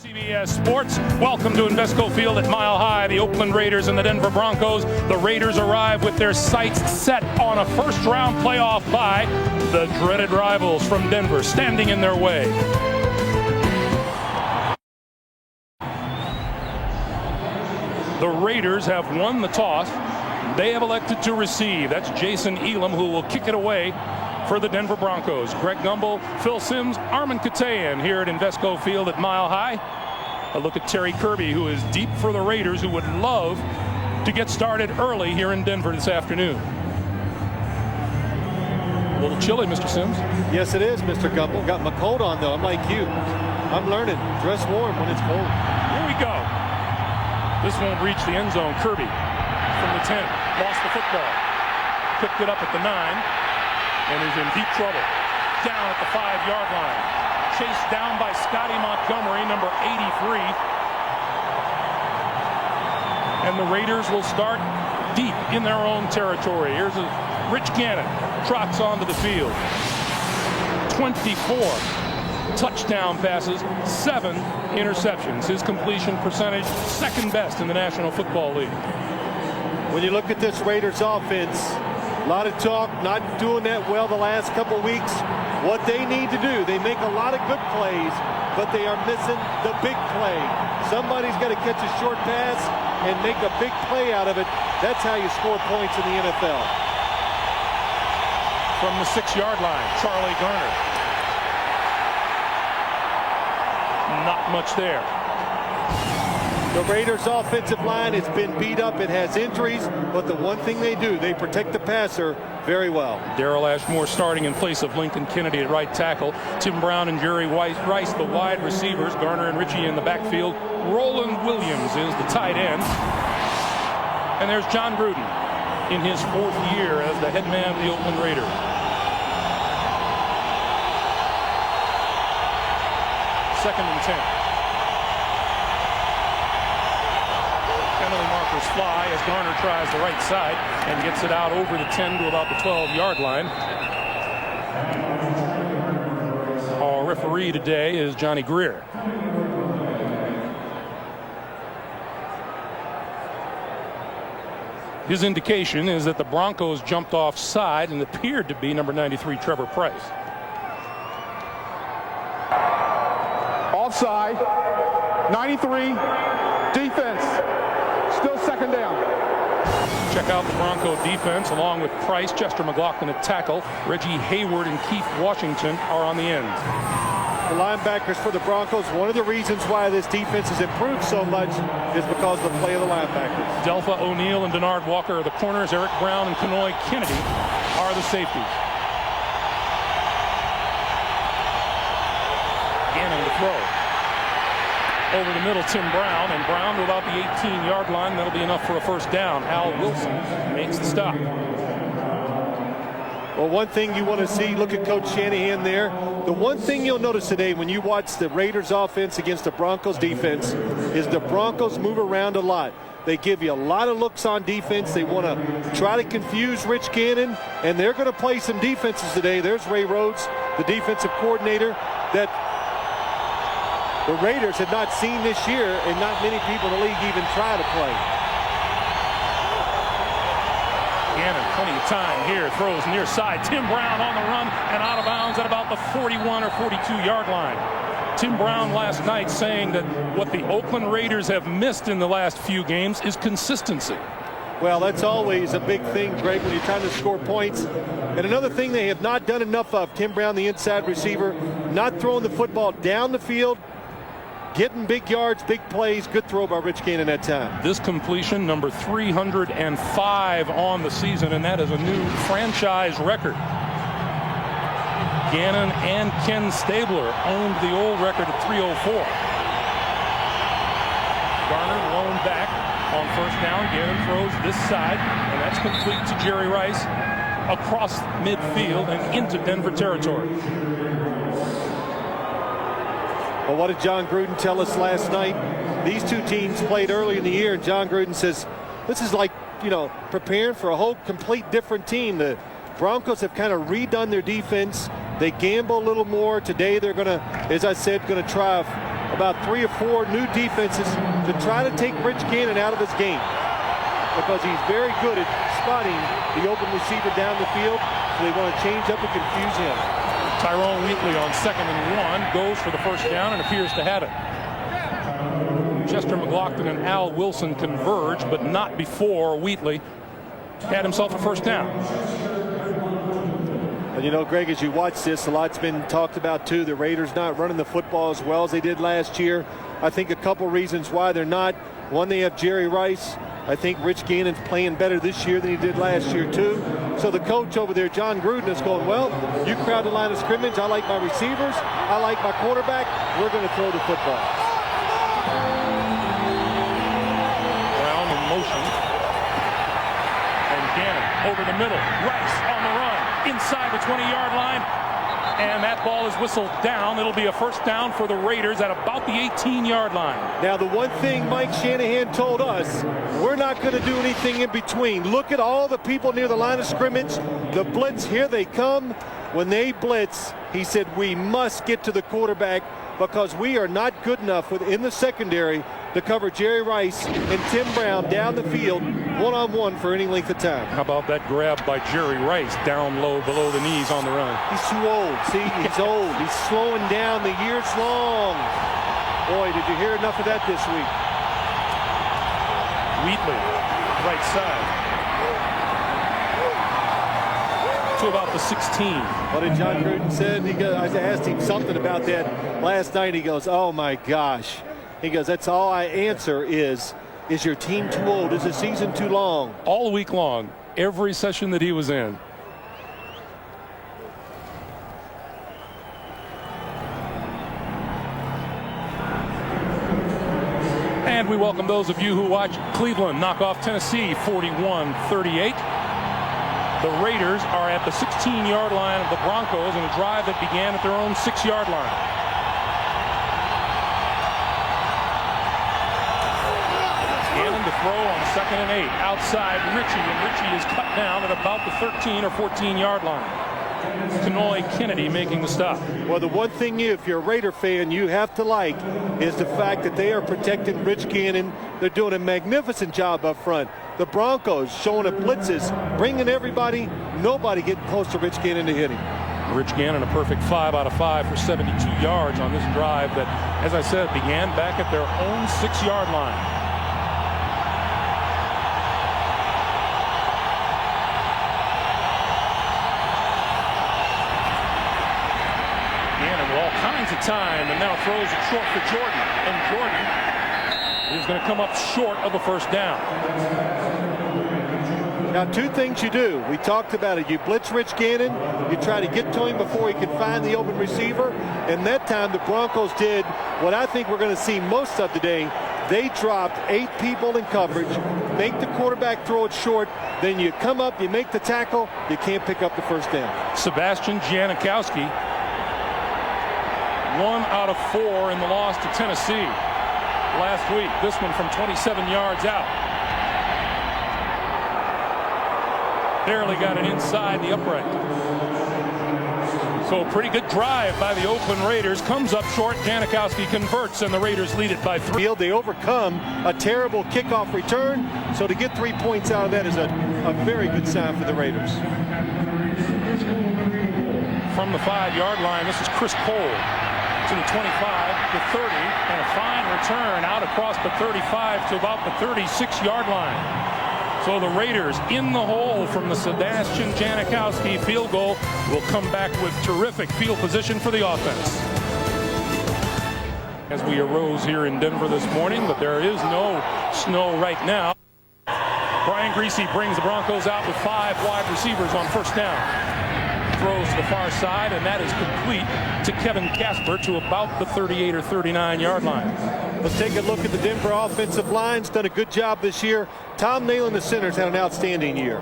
CBS Sports, welcome to Invesco Field at Mile High. The Oakland Raiders and the Denver Broncos. The Raiders arrive with their sights set on a first-round playoff bye. The dreaded rivals from Denver standing in their way. The Raiders have won the toss. They have elected to receive. That's Jason Elam, who will kick it away for the Denver Broncos. Greg Gumbel, Phil Simms, Armin Katayan here at Invesco Field at Mile High. A look at Terry Kirby, who is deep for the Raiders, who would love to get started early here in Denver this afternoon. A little chilly, Mr. Simms. Yes, it is, Mr. Gumbel. Got my coat on, though. I'm like you. I'm learning. Dress warm when it's cold. Here we go. This won't reach the end zone. Kirby from the 10. Lost the football. Picked it up at the 9. And is in deep trouble. Down at the 5-yard line. Chased down by Scotty Montgomery, number 83. And the Raiders will start deep in their own territory. Here's Rich Gannon. Trots onto the field. 24 touchdown passes, 7 interceptions. His completion percentage, second best in the National Football League. When you look at this Raiders offense, a lot of talk, not doing that well the last couple of weeks. What they need to do, they make a lot of good plays, but they are missing the big play. Somebody's got to catch a short pass and make a big play out of it. That's how you score points in the NFL. From the 6-yard line, Charlie Garner. Not much there. The Raiders' offensive line has been beat up. It has injuries, but the one thing they do, they protect the passer very well. Daryl Ashmore starting in place of Lincoln Kennedy at right tackle. Tim Brown and Jerry Rice, the wide receivers. Garner and Ritchie in the backfield. Roland Williams is the tight end. And there's John Gruden in his 4th year as the head man of the Oakland Raiders. Second and 10. Penalty markers fly as Garner tries the right side and gets it out over the 10 to about the 12-yard line. Our referee today is Johnny Greer. His indication is that the Broncos jumped offside and appeared to be number 93 Trevor Price. Offside, 93, defense. Still second down. Check out the Bronco defense along with Price, Chester McLaughlin at tackle. Reggie Hayward and Keith Washington are on the ends. The linebackers for the Broncos, one of the reasons why this defense has improved so much is because of the play of the linebackers. Delpha O'Neal and Denard Walker are the corners. Eric Brown and Kanoy Kennedy are the safeties. Gannon to throw. Over the middle, Tim Brown, and Brown to about the 18-yard line. That'll be enough for a first down. Hal Wilson makes the stop. Well, one thing you want to see, look at Coach Shanahan there. The one thing you'll notice today when you watch the Raiders offense against the Broncos defense is the Broncos move around a lot. They give you a lot of looks on defense. They want to try to confuse Rich Gannon, and they're going to play some defenses today. There's Ray Rhodes, the defensive coordinator, that the Raiders had not seen this year, and not many people in the league even try to play. Gannon, plenty of time here, throws near side. Tim Brown on the run and out of bounds at about the 41 or 42-yard line. Tim Brown last night saying that what the Oakland Raiders have missed in the last few games is consistency. Well, that's always a big thing, Greg, when you're trying to score points. And another thing they have not done enough of, Tim Brown, the inside receiver, not throwing the football down the field, getting big yards, big plays. Good throw by Rich Gannon that time. This completion, number 305 on the season, and that is a new franchise record. Gannon and Ken Stabler owned the old record of 304. Garner blown back on first down. Gannon throws this side, and that's complete to Jerry Rice across midfield and into Denver territory. Well, what did John Gruden tell us last night? These two teams played early in the year, and John Gruden says, this is like, preparing for a whole complete different team. The Broncos have kind of redone their defense. They gamble a little more. Today they're going to, as I said, going to try about 3 or 4 new defenses to try to take Rich Gannon out of his game, because he's very good at spotting the open receiver down the field, so they want to change up and confuse him. Tyrone Wheatley on 2nd and 1 goes for the first down and appears to have it. Chester McLaughlin and Al Wilson converge, but not before Wheatley had himself a first down. And you know, Greg, as you watch this, a lot's been talked about too. The Raiders not running the football as well as they did last year. I think a couple reasons why they're not. One, they have Jerry Rice. I think Rich Gannon's playing better this year than he did last year too. So the coach over there, John Gruden, is going, well, you crowd the line of scrimmage. I like my receivers. I like my quarterback. We're going to throw the football. Brown in motion. And Gannon over the middle. Rice on the run. Inside the 20-yard line. And that ball is whistled down. It'll be a first down for the Raiders at about the 18-yard line. Now, the one thing Mike Shanahan told us, we're not going to do anything in between. Look at all the people near the line of scrimmage. The blitz, here they come. When they blitz, he said, we must get to the quarterback because we are not good enough within the secondary to cover Jerry Rice and Tim Brown down the field one-on-one for any length of time. How about that grab by Jerry Rice down low below the knees on the run? He's too old. See, he's old. He's slowing down the years long. Boy, did you hear enough of that this week. Wheatley, right side. To about the 16. What did John Gruden said? I asked him something about that last night. He goes, oh my gosh. He goes, that's all I answer is your team too old? Is the season too long? All week long, every session that he was in. And we welcome those of you who watch Cleveland knock off Tennessee 41-38. The Raiders are at the 16-yard line of the Broncos in a drive that began at their own 6-yard line. Gannon to throw on 2nd and 8. Outside Ritchie, and Ritchie is cut down at about the 13 or 14-yard line. Kenoy Kennedy making the stop. Well, the one thing if you're a Raider fan you have to like is the fact that they are protecting Rich Gannon. They're doing a magnificent job up front. The Broncos showing up blitzes, bringing everybody, nobody getting close to Rich Gannon to hit him. Rich Gannon a perfect 5 out of 5 for 72 yards on this drive that, as I said, began back at their own 6-yard line. Gannon with all kinds of time and now throws it short for Jordan. And Jordan is going to come up short of the first down. Now, 2 things you do. We talked about it. You blitz Rich Gannon. You try to get to him before he can find the open receiver. And that time the Broncos did what I think we're going to see most of today. They dropped 8 people in coverage, make the quarterback throw it short, then you come up, you make the tackle, you can't pick up the first down. Sebastian Janikowski, 1 out of 4 in the loss to Tennessee last week. This one from 27 yards out. Barely got it inside the upright. So a pretty good drive by the Oakland Raiders. Comes up short. Janikowski converts, and the Raiders lead it by 3. They overcome a terrible kickoff return. So to get 3 points out of that is a very good sign for the Raiders. From the 5-yard line, this is Chris Cole to the 25, the 30, and a fine return out across the 35 to about the 36-yard line. So the Raiders in the hole from the Sebastian Janikowski field goal will come back with terrific field position for the offense. As we arose here in Denver this morning, but there is no snow right now. Brian Griese brings the Broncos out with 5 wide receivers on first down. Throws to the far side, and that is complete to Kevin Casper to about the 38 or 39-yard line. Let's take a look at the Denver offensive line. It's done a good job this year. Tom Nalen, the centers, had an outstanding year.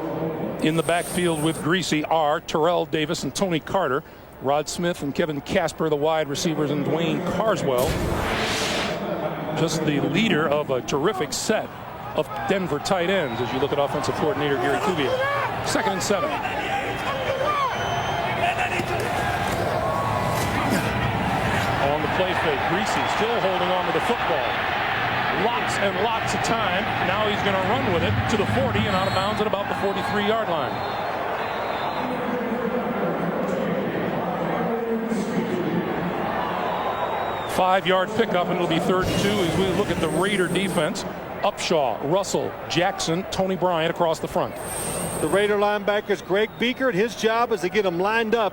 In the backfield with Griese are Terrell Davis and Tony Carter. Rod Smith and Kevin Casper, the wide receivers, and Dwayne Carswell. Just the leader of a terrific set of Denver tight ends as you look at offensive coordinator Gary Kubiak. 2nd and 7. On the play fake. Greasy still holding on to the football. Lots and lots of time. Now he's going to run with it to the 40 and out of bounds at about the 43-yard line. Five-yard pickup, and it'll be 3rd and 2 as we look at the Raider defense. Upshaw, Russell, Jackson, Tony Bryant across the front. The Raider linebackers, Greg Beekert, his job is to get them lined up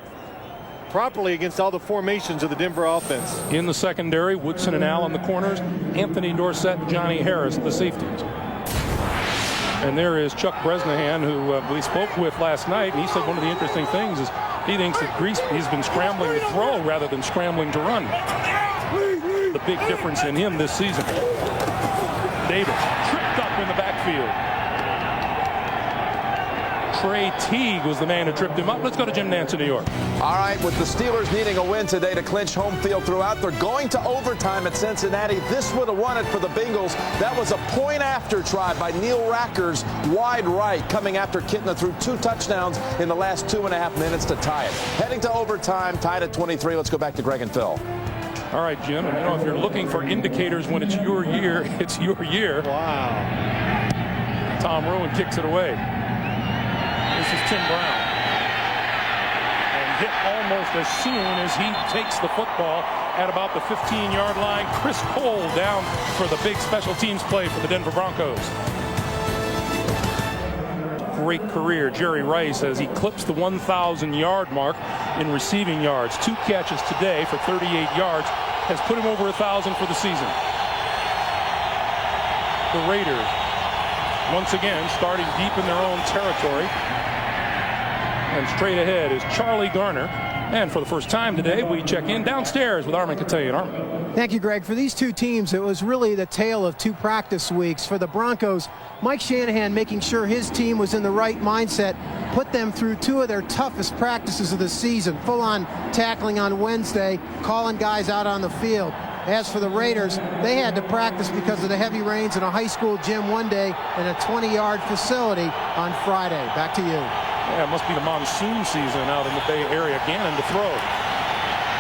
properly against all the formations of the Denver offense. In the secondary, Woodson and Al on the corners, Anthony Dorsett and Johnny Harris the safeties. And there is Chuck Bresnahan, who we spoke with last night, and he said one of the interesting things is he thinks that he's been scrambling to throw rather than scrambling to run. The big difference in him this season. Davis tripped up in the backfield. Trey Teague was the man who tripped him up. Let's go to Jim Nance in New York. All right, with the Steelers needing a win today to clinch home field throughout, they're going to overtime at Cincinnati. This would have won it for the Bengals. That was a point-after try by Neil Rackers, wide right, coming after Kitna threw 2 touchdowns in the last 2.5 minutes to tie it. Heading to overtime, tied at 23. Let's go back to Greg and Phil. All right, Jim, and if you're looking for indicators when it's your year, it's your year. Wow. Tom Rowan kicks it away. This is Tim Brown. And hit almost as soon as he takes the football at about the 15-yard line. Chris Cole down for the big special teams play for the Denver Broncos. Great career, Jerry Rice, as he clips the 1,000-yard mark in receiving yards. 2 catches today for 38 yards has put him over 1,000 for the season. The Raiders, once again, starting deep in their own territory. And straight ahead is Charlie Garner. And for the first time today, we check in downstairs with Armin Catay. Armin. Thank you, Greg. For these two teams, it was really the tale of 2 practice weeks. For the Broncos, Mike Shanahan making sure his team was in the right mindset, put them through 2 of their toughest practices of the season. Full-on tackling on Wednesday, calling guys out on the field. As for the Raiders, they had to practice because of the heavy rains in a high school gym one day and a 20-yard facility on Friday. Back to you. Yeah, it must be the monsoon season out in the Bay Area. Gannon to throw.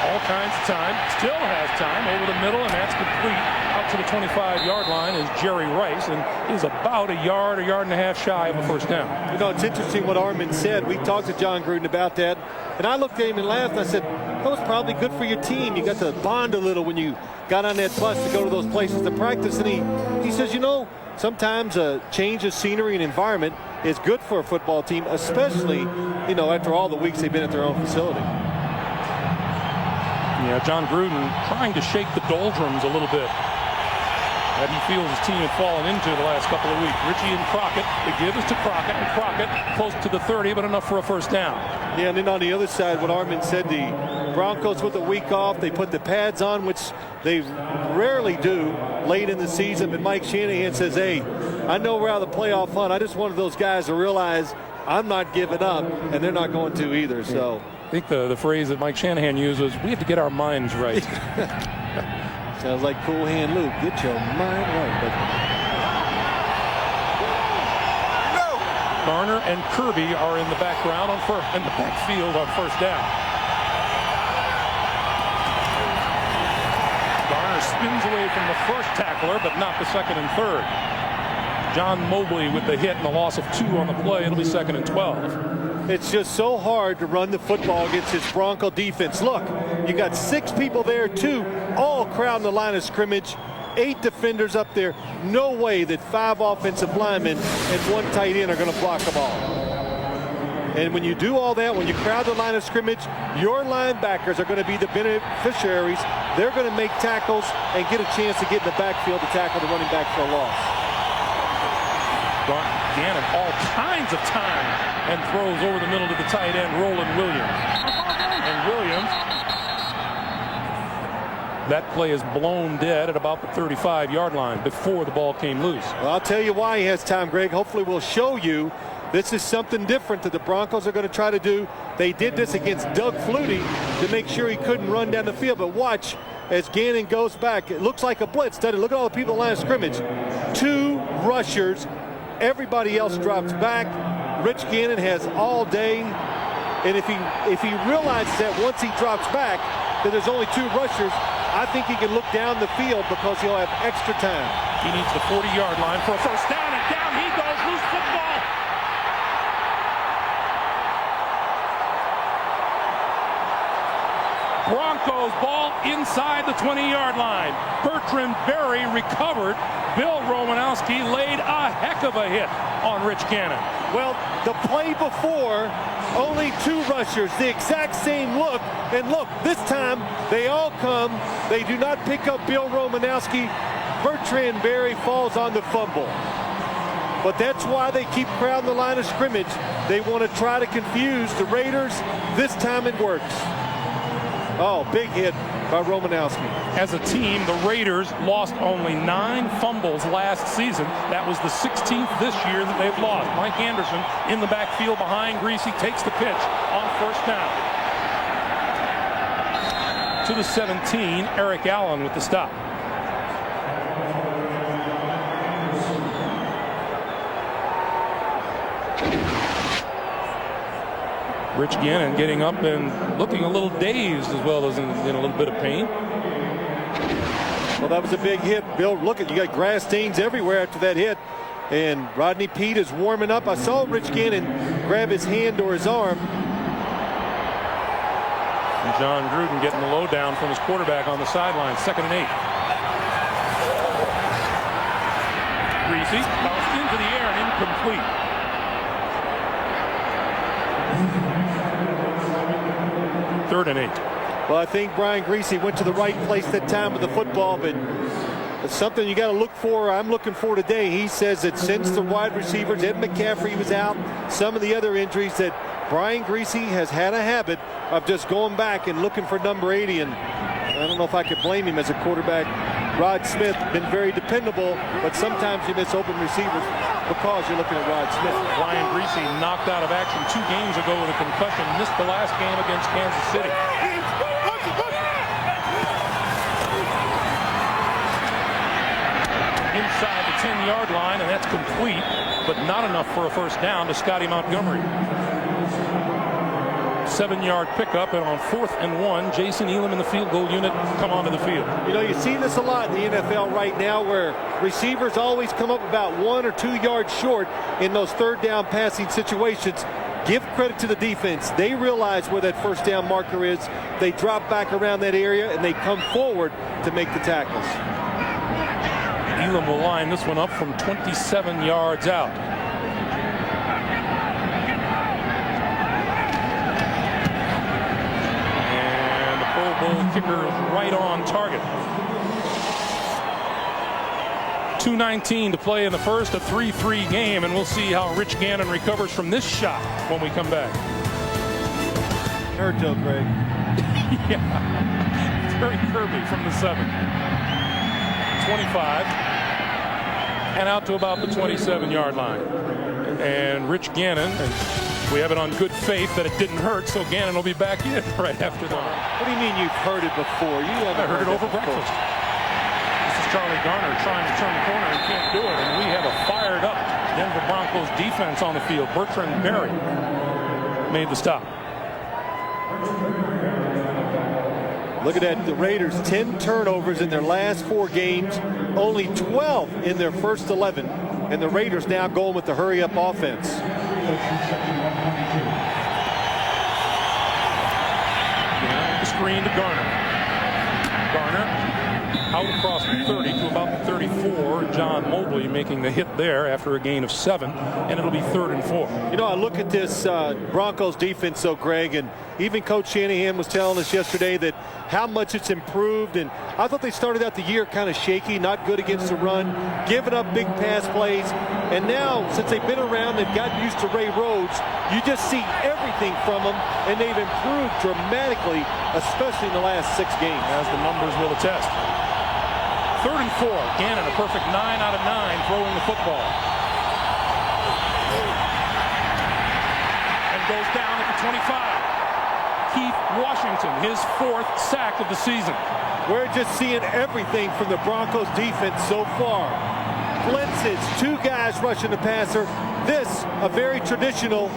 All kinds of time. Still has time over the middle, and that's complete. Up to the 25-yard line is Jerry Rice, and is about a yard and a half shy of a first down. You know, it's interesting what Armin said. We talked to John Gruden about that, and I looked at him and laughed, and I said, that was probably good for your team. You got to bond a little when you got on that bus to go to those places to practice. And he says, you know, sometimes a change of scenery and environment is good for a football team, especially, you know, after all the weeks they've been at their own facility. Yeah, John Gruden trying to shake the doldrums a little bit that he feels his team had fallen into the last couple of weeks. Richie and Crockett, the give is to Crockett, and Crockett close to the 30, but enough for a first down. Yeah, and then on the other side, what Armin said, the Broncos with a week off, they put the pads on, which they rarely do late in the season, but Mike Shanahan says, hey, I know we're out of the playoff hunt. I just wanted those guys to realize I'm not giving up, and they're not going to either. So I think the phrase that Mike Shanahan used was, we have to get our minds right. sounds like Cool Hand Luke. Get your mind right. But Garner and Kirby are in the background in the backfield on first down. Garner spins away from the first tackler, but not the second and third. John Mobley with the hit and the loss of 2 on the play. It'll be 2nd and 12. it's just so hard to run the football against this Bronco defense. Look, you got 6 people there, 2 all crowding the line of scrimmage. 8 defenders up there. No way that 5 offensive linemen and 1 tight end are going to block them all. And when you do all that, when you crowd the line of scrimmage, your linebackers are going to be the beneficiaries. They're going to make tackles and get a chance to get in the backfield to tackle the running back for a loss. Gannon all kinds of time and throws over the middle to the tight end, Roland Williams. And Williams, that play is blown dead at about the 35-yard line before the ball came loose. Well, I'll tell you why he has time, Greg. Hopefully we'll show you this is something different that the Broncos are going to try to do. They did this against Doug Flutie to make sure he couldn't run down the field. But watch as Gannon goes back. It looks like a blitz, doesn't it? Look at all the people in the line of scrimmage. 2 rushers. Everybody else drops back. Rich Gannon has all day. And if he realizes that once he drops back that there's only 2 rushers, I think he can look down the field because he'll have extra time. He needs the 40-yard line for a first down, and down he goes. Loose football. Broncos ball inside the 20-yard line. Bertrand Berry recovered. Bill Romanowski laid a heck of a hit on Rich Gannon. Well, the play before, only 2 rushers, the exact same look. And look, this time they all come. They do not pick up Bill Romanowski. Bertrand Berry falls on the fumble. But that's why they keep crowding the line of scrimmage. They want to try to confuse the Raiders. This time it works. Oh, big hit by Romanowski. As a team, the Raiders lost only 9 fumbles last season. That was the 16th this year that they've lost. Mike Anderson in the backfield behind Greasy takes the pitch on first down. To the 17, Eric Allen with the stop. Rich Gannon getting up and looking a little dazed as well as in a little bit of pain. Well, that was a big hit. Bill, look at you got grass stains everywhere after that hit. And Rodney Peete is warming up. I saw Rich Gannon grab his hand or his arm. And John Gruden getting the lowdown from his quarterback on the sideline. 2nd and 8. Greasy bounced into the air and incomplete. Third and 8. Well, I think Brian Greasy went to the right place that time with the football, but it's something you got to look for. I'm looking for today. He says that since the wide receivers, Ed McCaffrey was out, some of the other injuries, that Brian Greasy has had a habit of just going back and looking for number 80. And I don't know if I could blame him as a quarterback. Rod Smith been very dependable, but sometimes you miss open receivers because you're looking at Rod Smith. Brian Greasy knocked out of action 2 games ago with a concussion. Missed the last game against Kansas City. Inside the 10-yard line, and that's complete, but not enough for a first down to Scotty Montgomery. 7-yard pickup, and on 4th and 1, Jason Elam and the field goal unit come onto the field. You know, you see this a lot in the NFL right now, where receivers always come up about 1 or 2 yards short in those 3rd down passing situations. Give credit to the defense. They realize where that first down marker is. They drop back around that area, and they come forward to make the tackles. Elam will line this one up from 27 yards out. And the Pro Bowl kicker is right on target. 2:19 to play in the first, a 3-3 game, and we'll see how Rich Gannon recovers from this shot when we come back. Hurt toe, Greg. Yeah. Terry Kirby from the 7. 25. And out to about the 27-yard line. And Rich Gannon, and we have it on good faith that it didn't hurt, so Gannon will be back in right after that. What do you mean you've heard it before? You haven't heard it over breakfast. This is Charlie Garner trying to turn the corner and can't do it. And we have a fired up Denver Broncos defense on the field. Bertrand Berry made the stop. Look at that, the Raiders, 10 turnovers in their last 4 games, only 12 in their first 11, and the Raiders now going with the hurry-up offense. Screen to Garner. Garner out across the 30 to about the 34. John Mobley making the hit there after a gain of 7, and it'll be 3rd and 4. You know, I look at this Broncos defense, though, Greg, and even Coach Shanahan was telling us yesterday that how much it's improved. And I thought they started out the year kind of shaky, not good against the run, giving up big pass plays. And now, since they've been around, they've gotten used to Ray Rhodes. You just see everything from them, and they've improved dramatically, especially in the last 6 games. As the numbers will attest. 3rd and 4. Gannon, a perfect 9 out of 9 throwing the football. And goes down at the 25. Keith Washington, his 4th sack of the season. We're just seeing everything from the Broncos defense so far. Blitzes, 2 guys rushing the passer. This, a very traditional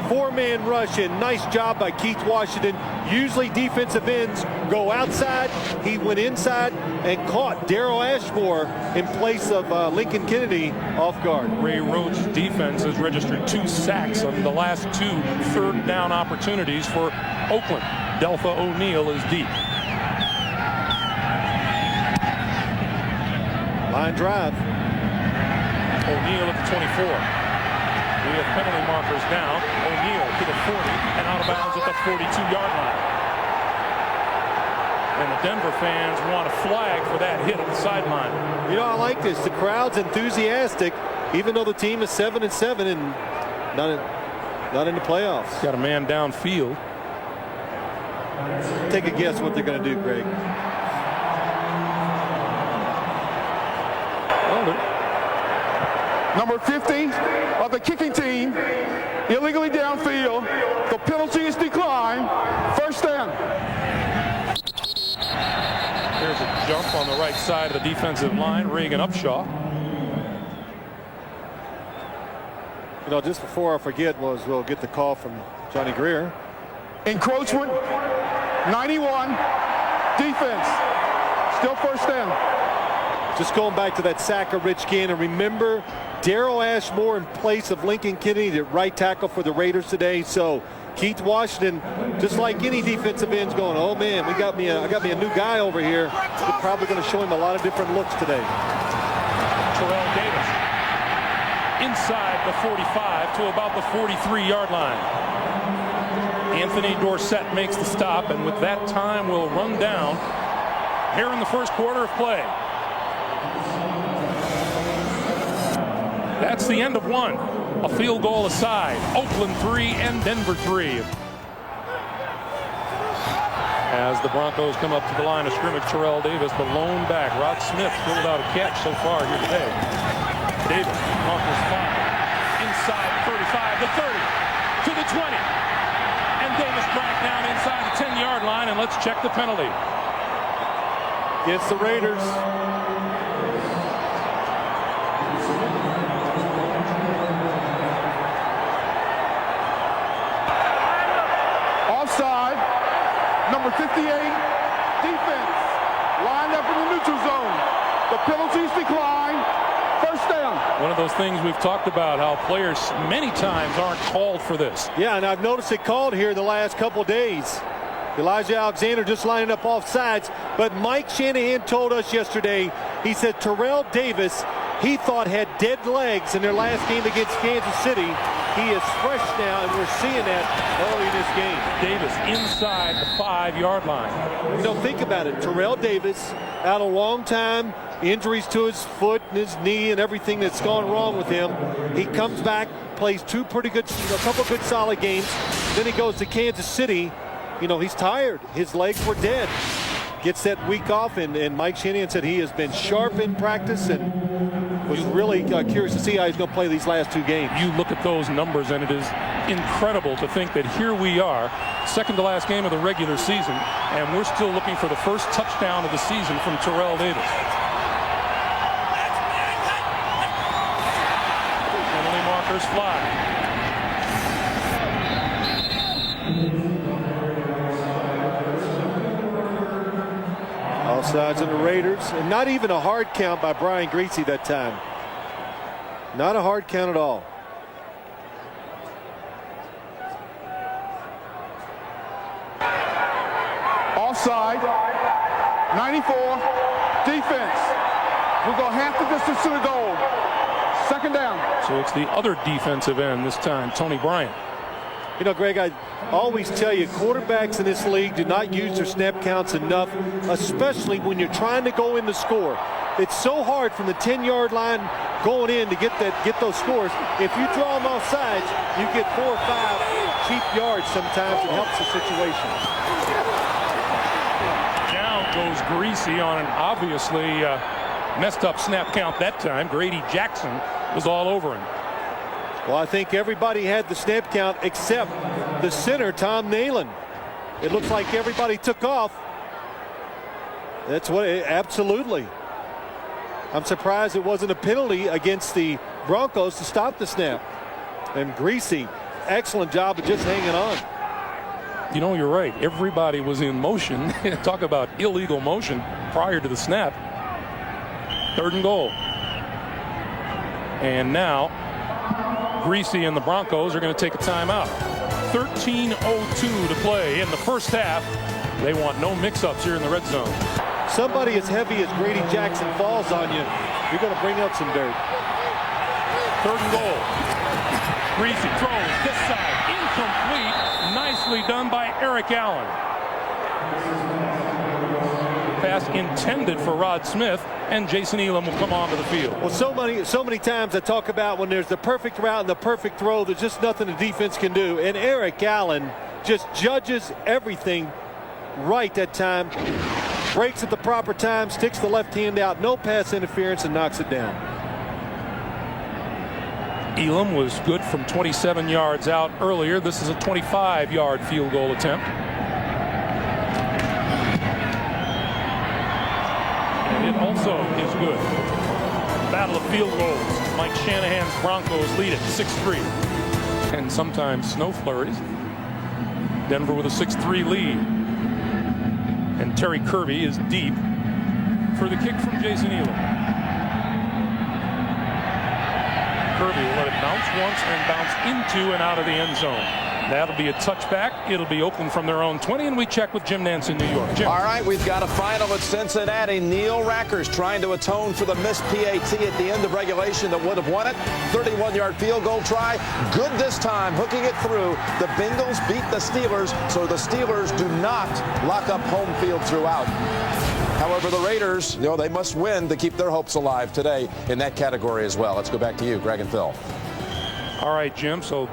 Four-man rush, and nice job by Keith Washington. Usually defensive ends go outside. He went inside and caught Darryl Ashmore in place of Lincoln Kennedy off guard. Ray Roach's defense has registered 2 sacks on the last 2 third down opportunities for Oakland. Deltha O'Neal is deep. Line drive. O'Neal at the 24. We have penalty markers now. O'Neal to the 40 and out of bounds at the 42-yard line. And the Denver fans want a flag for that hit at the sideline. You know, I like this. The crowd's enthusiastic, even though the team is 7-7 and not in the playoffs. Got a man downfield. Take a guess what they're going to do, Greg. Number 50 of the kicking team, illegally downfield. The penalty is declined. First down. There's a jump on the right side of the defensive line. Reagan Upshaw. You know, just before I forget, we'll get the call from Johnny Greer. Encroachment, 91, defense, still first down. Just going back to that sack of Rich Gannon. Remember, Darryl Ashmore in place of Lincoln Kennedy, the right tackle for the Raiders today. So Keith Washington, just like any defensive end's going, oh man, I got me a new guy over here. They're probably going to show him a lot of different looks today. Terrell Davis inside the 45 to about the 43-yard line. Anthony Dorsett makes the stop, and with that time will run down here in the first quarter of play. That's the end of one. A field goal aside. Oakland 3 and Denver 3. As the Broncos come up to the line of scrimmage, Terrell Davis, the lone back. Rod Smith pulled out a catch so far here today. Davis, Broncos 5. Inside 35, the 30, to the 20. And Davis dragged down inside the 10-yard line, and let's check the penalty. Against the Raiders. Offside, number 58, defense, lined up in the neutral zone. The penalties decline, first down. One of those things we've talked about, how players many times aren't called for this. Yeah, and I've noticed it called here the last couple days. Elijah Alexander just lining up off sides, but Mike Shanahan told us yesterday, he said Terrell Davis, he thought had dead legs in their last game against Kansas City. He is fresh now, and we're seeing that early in this game. Davis inside the 5-yard line. You know, think about it. Terrell Davis out a long time, injuries to his foot and his knee and everything that's gone wrong with him. He comes back, plays a couple good solid games. Then he goes to Kansas City. You know, he's tired. His legs were dead. Gets that week off, and Mike Shanahan said he has been sharp in practice and was really curious to see how he's going to play these last 2 games. You look at those numbers, and it is incredible to think that here we are, second to last game of the regular season, and we're still looking for the first touchdown of the season from Terrell Davis. Penalty markers fly. Offsides on the Raiders, and not even a hard count by Brian Griese that time. Not a hard count at all. Offside, 94, defense. We'll go half the distance to the goal. Second down. So it's the other defensive end this time, Tony Bryant. You know, Greg, I always tell you, quarterbacks in this league do not use their snap counts enough, especially when you're trying to go in the score. It's so hard from the 10-yard line going in to get those scores. If you draw them off sides, you get 4 or 5 cheap yards sometimes. It helps the situation. Down goes Griese on an obviously messed up snap count that time. Grady Jackson was all over him. Well, I think everybody had the snap count except the center, Tom Nalen. It looks like everybody took off. That's what, absolutely. I'm surprised it wasn't a penalty against the Broncos to stop the snap. And Griese excellent job of just hanging on. You know, you're right. Everybody was in motion. Talk about illegal motion prior to the snap. 3rd and goal. And now, Greasy and the Broncos are going to take a timeout. 13:02 to play in the first half. They want no mix-ups here in the red zone. Somebody as heavy as Grady Jackson falls on you, you're going to bring up some dirt. 3rd and goal. Greasy throws this side. Incomplete. Nicely done by Eric Allen. Pass intended for Rod Smith, and Jason Elam will come onto the field. Well, so many times I talk about when there's the perfect route and the perfect throw, there's just nothing the defense can do. And Eric Allen just judges everything right that time. Breaks at the proper time, sticks the left hand out, no pass interference, and knocks it down. Elam was good from 27 yards out earlier. This is a 25-yard field goal attempt. And it also is good. Battle of field goals. Mike Shanahan's Broncos lead it 6-3. And sometimes snow flurries. Denver with a 6-3 lead. And Terry Kirby is deep for the kick from Jason Elam. Kirby will let it bounce once and bounce into and out of the end zone. That'll be a touchback. It'll be open from their own 20, and we check with Jim Nance in New York. Jim. All right, we've got a final at Cincinnati. Neil Rackers trying to atone for the missed PAT at the end of regulation that would have won it. 31-yard field goal try. Good this time, hooking it through. The Bengals beat the Steelers, so the Steelers do not lock up home field throughout. However, the Raiders, they must win to keep their hopes alive today in that category as well. Let's go back to you, Greg and Phil. All right, Jim. So,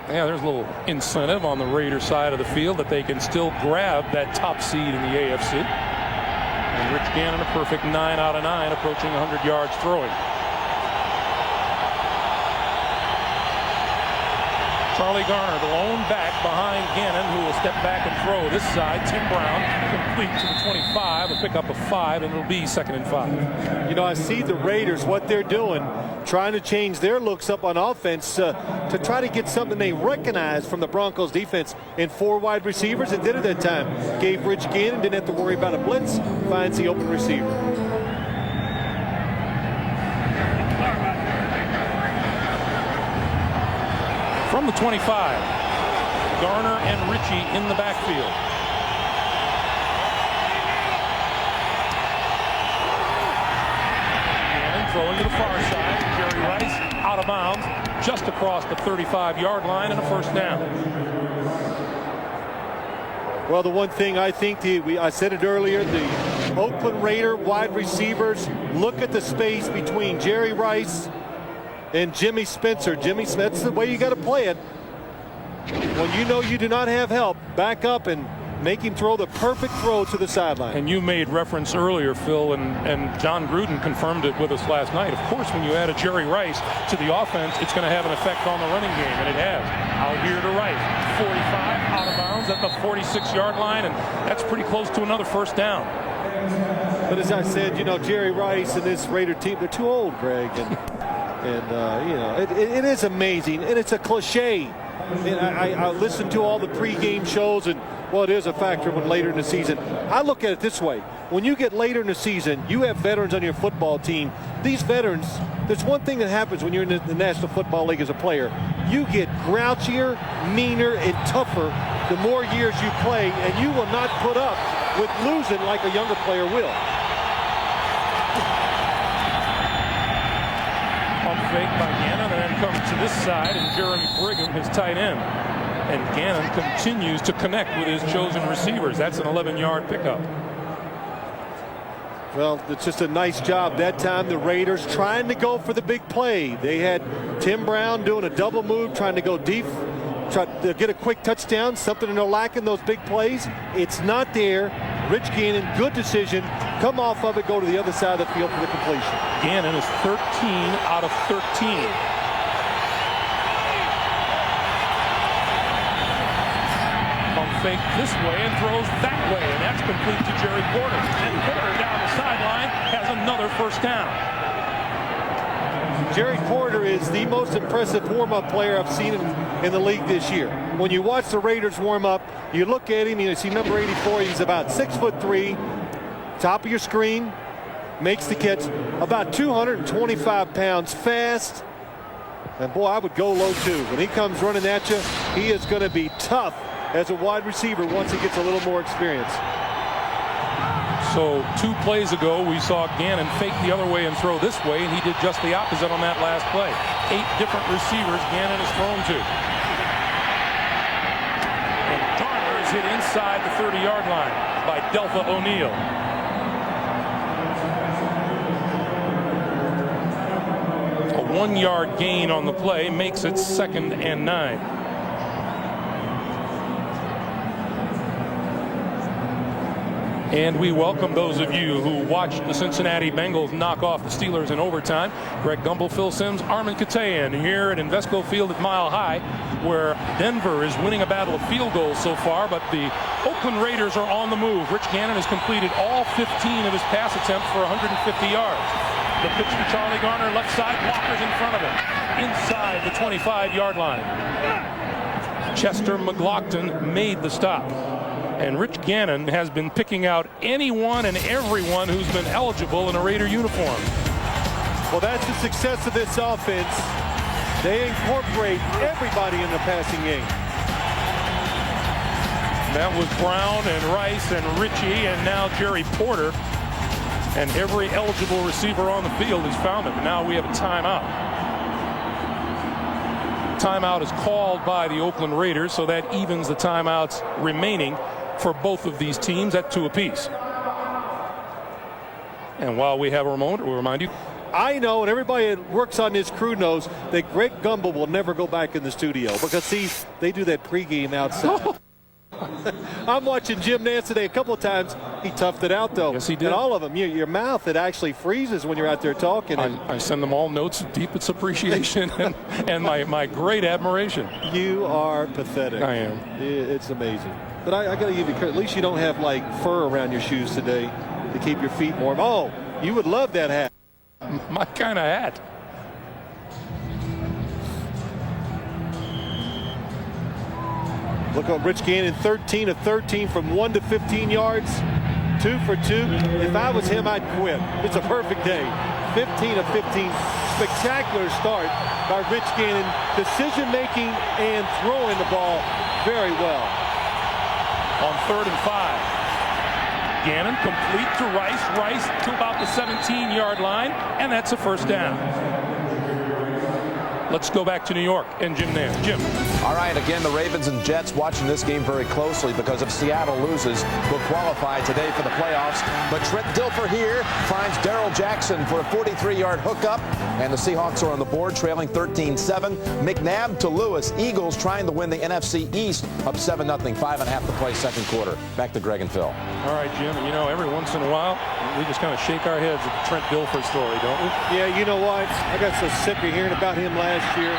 yeah, there's a little incentive on the Raiders side of the field that they can still grab that top seed in the AFC. And Rich Gannon, a perfect 9 out of 9, approaching 100 yards throwing. Charlie Garner, the lone back behind Gannon, who will step back and throw this side. Tim Brown complete to the 25, a pickup of 5, and it'll be 2nd and 5. You know, I see the Raiders, what they're doing, trying to change their looks up on offense to try to get something they recognize from the Broncos defense. And 4 wide receivers, it did it that time. Gave Rich Gannon, didn't have to worry about a blitz, finds the open receiver. From the 25, Garner and Ritchie in the backfield. Gannon throwing to the far side. Jerry Rice out of bounds just across the 35-yard line, and a 1st down. Well, the one thing I think, I said it earlier, the Oakland Raider wide receivers, look at the space between Jerry Rice and Jimmy Spencer. Jimmy Smith, that's the way you got to play it. When you know you do not have help, back up and make him throw the perfect throw to the sideline. And you made reference earlier, Phil, and John Gruden confirmed it with us last night. Of course, when you add a Jerry Rice to the offense, it's going to have an effect on the running game, and it has. Out here to Rice, 45, out of bounds at the 46-yard line, and that's pretty close to another 1st down. But as I said, Jerry Rice and this Raider team, they're too old, Greg. And it is amazing, and it's a cliche. And I listen to all the pregame shows, and, well, it is a factor when later in the season. I look at it this way. When you get later in the season, you have veterans on your football team. These veterans, there's one thing that happens when you're in the National Football League as a player. You get grouchier, meaner, and tougher the more years you play, and you will not put up with losing like a younger player will. Fake by Gannon, and then comes to this side, and Jeremy Brigham, his tight end. And Gannon continues to connect with his chosen receivers. That's an 11-yard pickup. Well, it's just a nice job that time. The Raiders trying to go for the big play. They had Tim Brown doing a double move, trying to go deep, try to get a quick touchdown, something they're lacking, those big plays. It's not there. Rich Gannon, good decision. Come off of it, go to the other side of the field for the completion. Gannon is 13 out of 13. Pump fake this way and throws that way, and that's complete to Jerry Porter. And Porter down the sideline has another 1st down. Jerry Porter is the most impressive warm-up player I've seen in the league this year. When you watch the Raiders warm up, you look at him, you see number 84, he's about 6'3", top of your screen, makes the catch, about 225 pounds, fast. And boy, I would go low too. When he comes running at you, he is going to be tough as a wide receiver once he gets a little more experience. So 2 plays ago, we saw Gannon fake the other way and throw this way, and he did just the opposite on that last play. 8 different receivers Gannon has thrown to. And Garner is hit inside the 30-yard line by Deltha O'Neal. A 1-yard gain on the play makes it 2nd and 9. And we welcome those of you who watched the Cincinnati Bengals knock off the Steelers in overtime. Greg Gumbel, Phil Simms, Armin Katayan here at Invesco Field at Mile High, where Denver is winning a battle of field goals so far, but the Oakland Raiders are on the move. Rich Gannon has completed all 15 of his pass attempts for 150 yards. The pitch to Charlie Garner, left side, blockers in front of him, inside the 25-yard line. Chester McLaughlin made the stop. And Rich Gannon has been picking out anyone and everyone who's been eligible in a Raider uniform. Well, that's the success of this offense. They incorporate everybody in the passing game. That was Brown and Rice and Ritchie and now Jerry Porter. And every eligible receiver on the field has found it. Now we have a timeout. Timeout is called by the Oakland Raiders, so that evens the timeouts remaining for both of these teams at 2 apiece. And while we have a moment, we'll remind you. I know, and everybody that works on this crew knows that Greg Gumbel will never go back in the studio because, see, they do that pregame outside. I'm watching Jim Nance today a couple of times. He toughed it out, though. Yes, he did. And all of them, your mouth, it actually freezes when you're out there talking. I send them all notes of deepest appreciation and my great admiration. You are pathetic. I am. It's amazing. But I got to give you credit. At least you don't have, like, fur around your shoes today to keep your feet warm. Oh, you would love that hat. My kind of hat. Look at Rich Gannon, 13 of 13 from 1 to 15 yards, 2 for 2. If I was him, I'd quit. It's a perfect day. 15 of 15. Spectacular start by Rich Gannon. Decision making and throwing the ball very well. On 3rd and 5. Gannon complete to Rice. Rice to about the 17-yard line, and that's a first down. Let's go back to New York and Jim Nance. Jim. All right, again, the Ravens and Jets watching this game very closely because if Seattle loses, will qualify today for the playoffs. But Trent Dilfer here finds Darrell Jackson for a 43-yard hookup, and the Seahawks are on the board, trailing 13-7. McNabb to Lewis. Eagles trying to win the NFC East up 7-0, 5.5 to play second quarter. Back to Greg and Phil. All right, Jim, and you know, every once in a while, we just kind of shake our heads at the Trent Dilfer story, don't we? Yeah, you know what? I got so sick of hearing about him last year,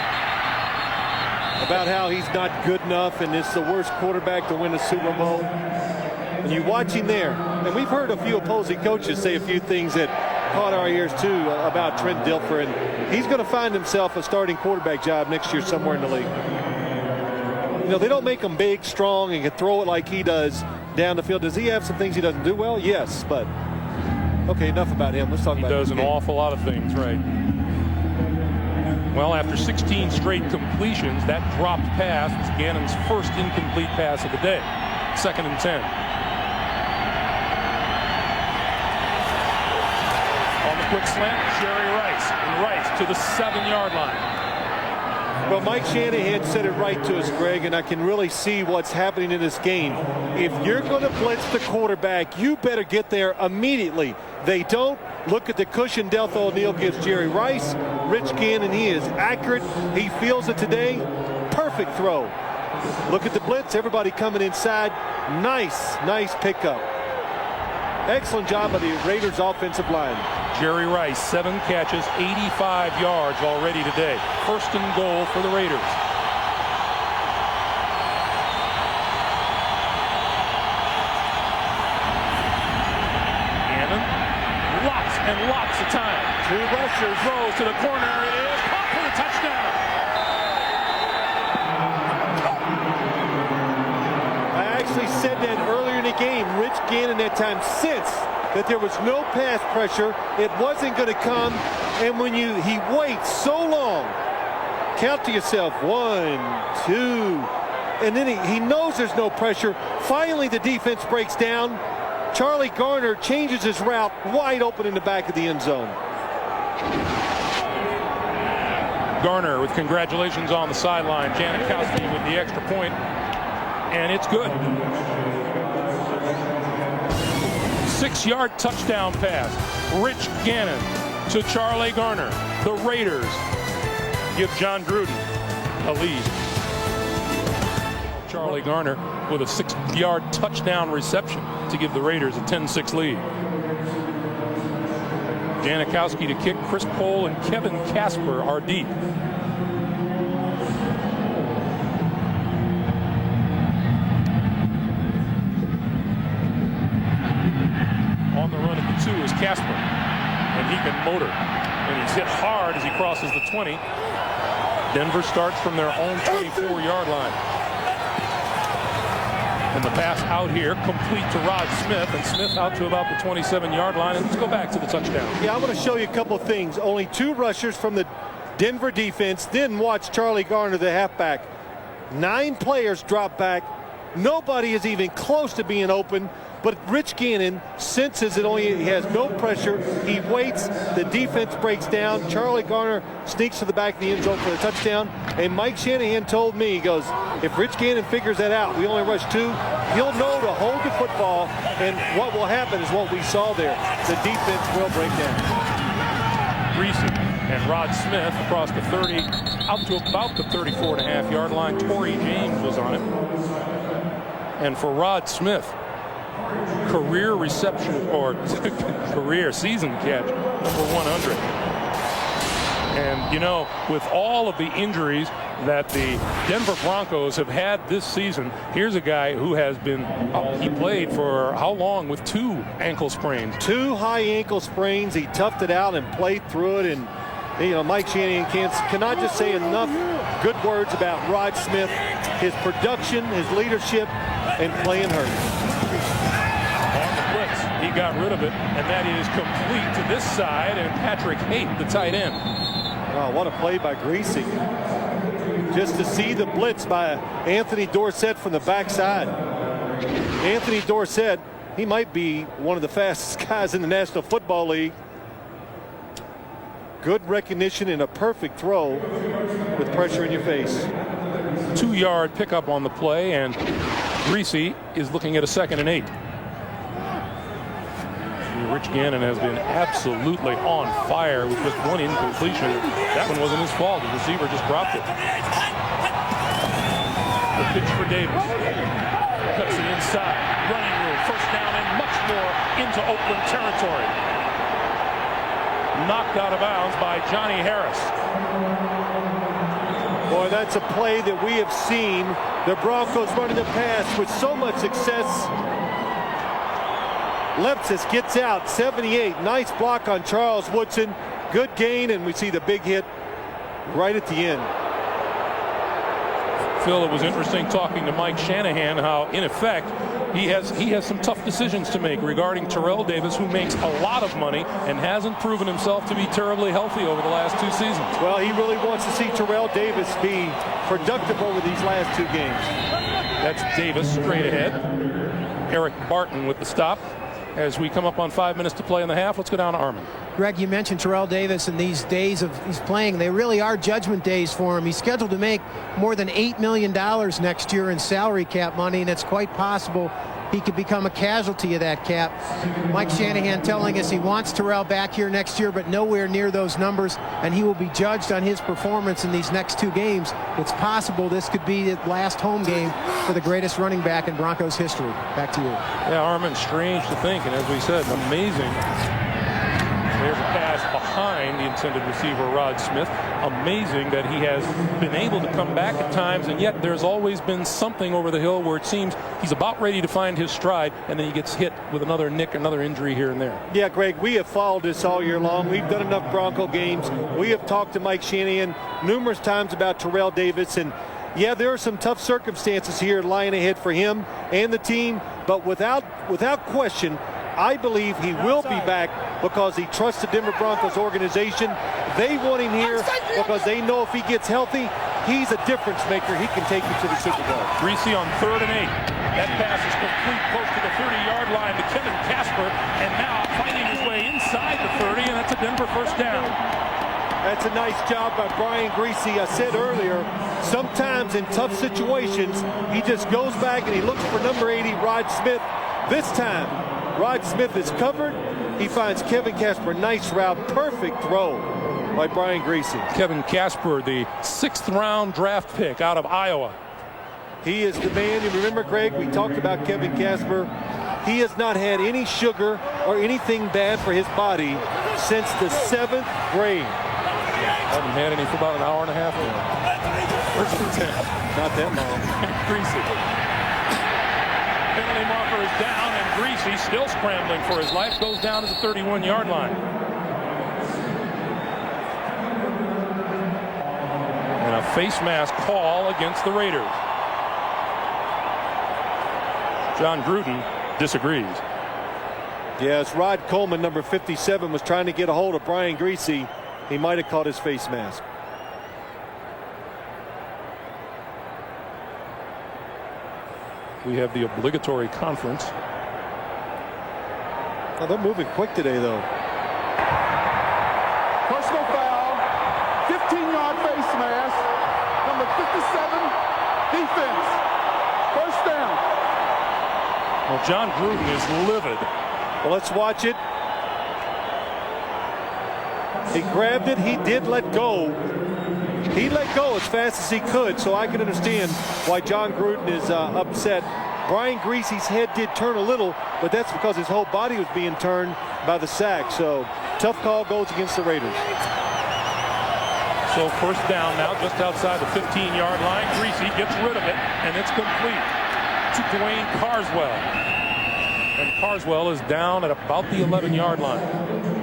about how he's not good enough and it's the worst quarterback to win a Super Bowl. And you watch him there, and we've heard a few opposing coaches say a few things that caught our ears too about Trent Dilfer, and he's going to find himself a starting quarterback job next year somewhere in the league. You know, they don't make him big, strong, and can throw it like he does down the field. Does he have some things he doesn't do well? Yes, but okay, enough about him. Let's talk about him. He does an awful lot of things, right? Well, after 16 straight completions, that dropped pass was Gannon's first incomplete pass of the day. 2nd and 10. On the quick slant, Jerry Rice. And Rice to the 7-yard line. Well, Mike Shanahan said it right to us, Greg, and I can really see what's happening in this game. If you're going to blitz the quarterback, you better get there immediately. They don't. Look at the cushion Deltha O'Neal gives Jerry Rice. Rich Gannon, he is accurate. He feels it today. Perfect throw. Look at the blitz. Everybody coming inside. Nice pickup. Excellent job by the Raiders offensive line. Jerry Rice, 7 catches, 85 yards already today. 1st and goal for the Raiders. Gannon, lots of time. 2 rushes. pressure, throws to the corner. It is caught for the touchdown. I actually said that earlier in the game. Rich Gannon that time sensed that there was no pass pressure. It wasn't going to come. And when he waits so long, count to yourself, 1, 2, and then he knows there's no pressure. Finally, the defense breaks down. Charlie Garner changes his route, wide open in the back of the end zone. Garner with congratulations on the sideline. Janikowski with the extra point, and it's good. 6-yard touchdown pass. Rich Gannon to Charlie Garner. The Raiders give John Gruden a lead. Charlie Garner with a 6-yard touchdown reception to give the Raiders a 10-6 lead. Janikowski to kick. Chris Cole and Kevin Casper are deep. On the run at the 2 is Casper, and he can motor, and he's hit hard as he crosses the 20. Denver starts from their own 24-yard line. And the pass out here, complete to Rod Smith, and Smith out to about the 27-yard line. And let's go back to the touchdown. Yeah, I want to show you a couple of things. Only 2 rushers from the Denver defense. Then watch Charlie Garner, the halfback. 9 players drop back. Nobody is even close to being open. But Rich Gannon senses it only he has no pressure. He waits. The defense breaks down. Charlie Garner sneaks to the back of the end zone for the touchdown. And Mike Shanahan told me, he goes, if Rich Gannon figures that out, we only rush 2, he'll know to hold the football. And what will happen is what we saw there. The defense will break down. Reese and Rod Smith across the 30, out to about the 34.5-yard line. Torrey James was on it. And for Rod Smith, career reception or career season catch number 100. And you know, with all of the injuries that the Denver Broncos have had this season, here's a guy who has been, he played for how long with 2 ankle sprains? 2 high ankle sprains. He toughed it out and played through it. And you know, Mike Shanahan cannot just say enough good words about Rod Smith, his production, his leadership, and playing hurt. On the blitz, he got rid of it, and that is complete to this side, and Patrick Haight, the tight end. Oh, what a play by Greasy. Just to see the blitz by Anthony Dorsett from the backside. Anthony Dorsett, he might be one of the fastest guys in the National Football League. Good recognition and a perfect throw with pressure in your face. 2-yard pickup on the play, and Greasy is looking at a 2nd and 8. Rich Gannon has been absolutely on fire with just 1 incompletion. That one wasn't his fault. The receiver just dropped it. The pitch for Davis. Cuts it inside. Running room. First down and much more into Oakland territory. Knocked out of bounds by Johnny Harris. Boy, that's a play that we have seen the Broncos running the pass with so much success. Lepsis gets out, 78. Nice block on Charles Woodson. Good gain, and we see the big hit right at the end. Phil, it was interesting talking to Mike Shanahan how, in effect, he has some tough decisions to make regarding Terrell Davis, who makes a lot of money and hasn't proven himself to be terribly healthy over the last 2 seasons. Well, he really wants to see Terrell Davis be productive over these last 2 games. That's Davis straight ahead. Eric Barton with the stop. As we come up on 5 minutes to play in the half, let's go down to Armin. Greg, you mentioned Terrell Davis, and these days of he's playing, they really are judgment days for him. He's scheduled to make more than $8 million next year in salary cap money, and it's quite possible he could become a casualty of that cap. Mike Shanahan telling us he wants Terrell back here next year, but nowhere near those numbers, and he will be judged on his performance in these next 2 games. It's possible this could be the last home game for the greatest running back in Broncos history. Back to you. Yeah, Armin, strange to think, and as we said, amazing. There's a pass behind the intended receiver, Rod Smith. Amazing that he has been able to come back at times, and yet there's always been something over the hill where it seems he's about ready to find his stride, and then he gets hit with another nick, another injury here and there. Yeah, Greg, we have followed this all year long. We've done enough Bronco games. We have talked to Mike Shanahan numerous times about Terrell Davis, and yeah, there are some tough circumstances here lying ahead for him and the team, but without question, I believe he will be back because he trusts the Denver Broncos organization. They want him here because they know if he gets healthy, he's a difference maker. He can take you to the Super Bowl. Greasy on 3rd and 8. That pass is complete close to the 30-yard line to Kevin Casper, and now fighting his way inside the 30, and that's a Denver first down. That's a nice job by Brian Greasy. I said earlier, sometimes in tough situations, he just goes back and he looks for number 80, Rod Smith. This time, Rod Smith is covered. He finds Kevin Casper. Nice route. Perfect throw by Brian Greasy. Kevin Casper, the 6th-round draft pick out of Iowa. He is the man. You remember, Greg, we talked about Kevin Casper. He has not had any sugar or anything bad for his body since the 7th grade. Haven't had any for about an hour and a half now. First and 10. Not that long. Greasy. Penalty marker is down, and Greasy, still scrambling for his life, goes down to the 31-yard line. And a face mask call against the Raiders. John Gruden disagrees. Yes, Rod Coleman, number 57, was trying to get a hold of Brian Greasy. He might have caught his face mask. We have the obligatory conference. Oh, they're moving quick today, though. Personal foul. 15-yard face mask. Number 57, defense. First down. Well, John Gruden is livid. Well, let's watch it. He grabbed it. He did let go. He let go as fast as he could, so I can understand why John Gruden is upset. Brian Greasy's head did turn a little, but that's because his whole body was being turned by the sack. So tough call goes against the Raiders. So first down now, just outside the 15-yard line. Greasy gets rid of it, and it's complete to Dwayne Carswell. And Carswell is down at about the 11-yard line.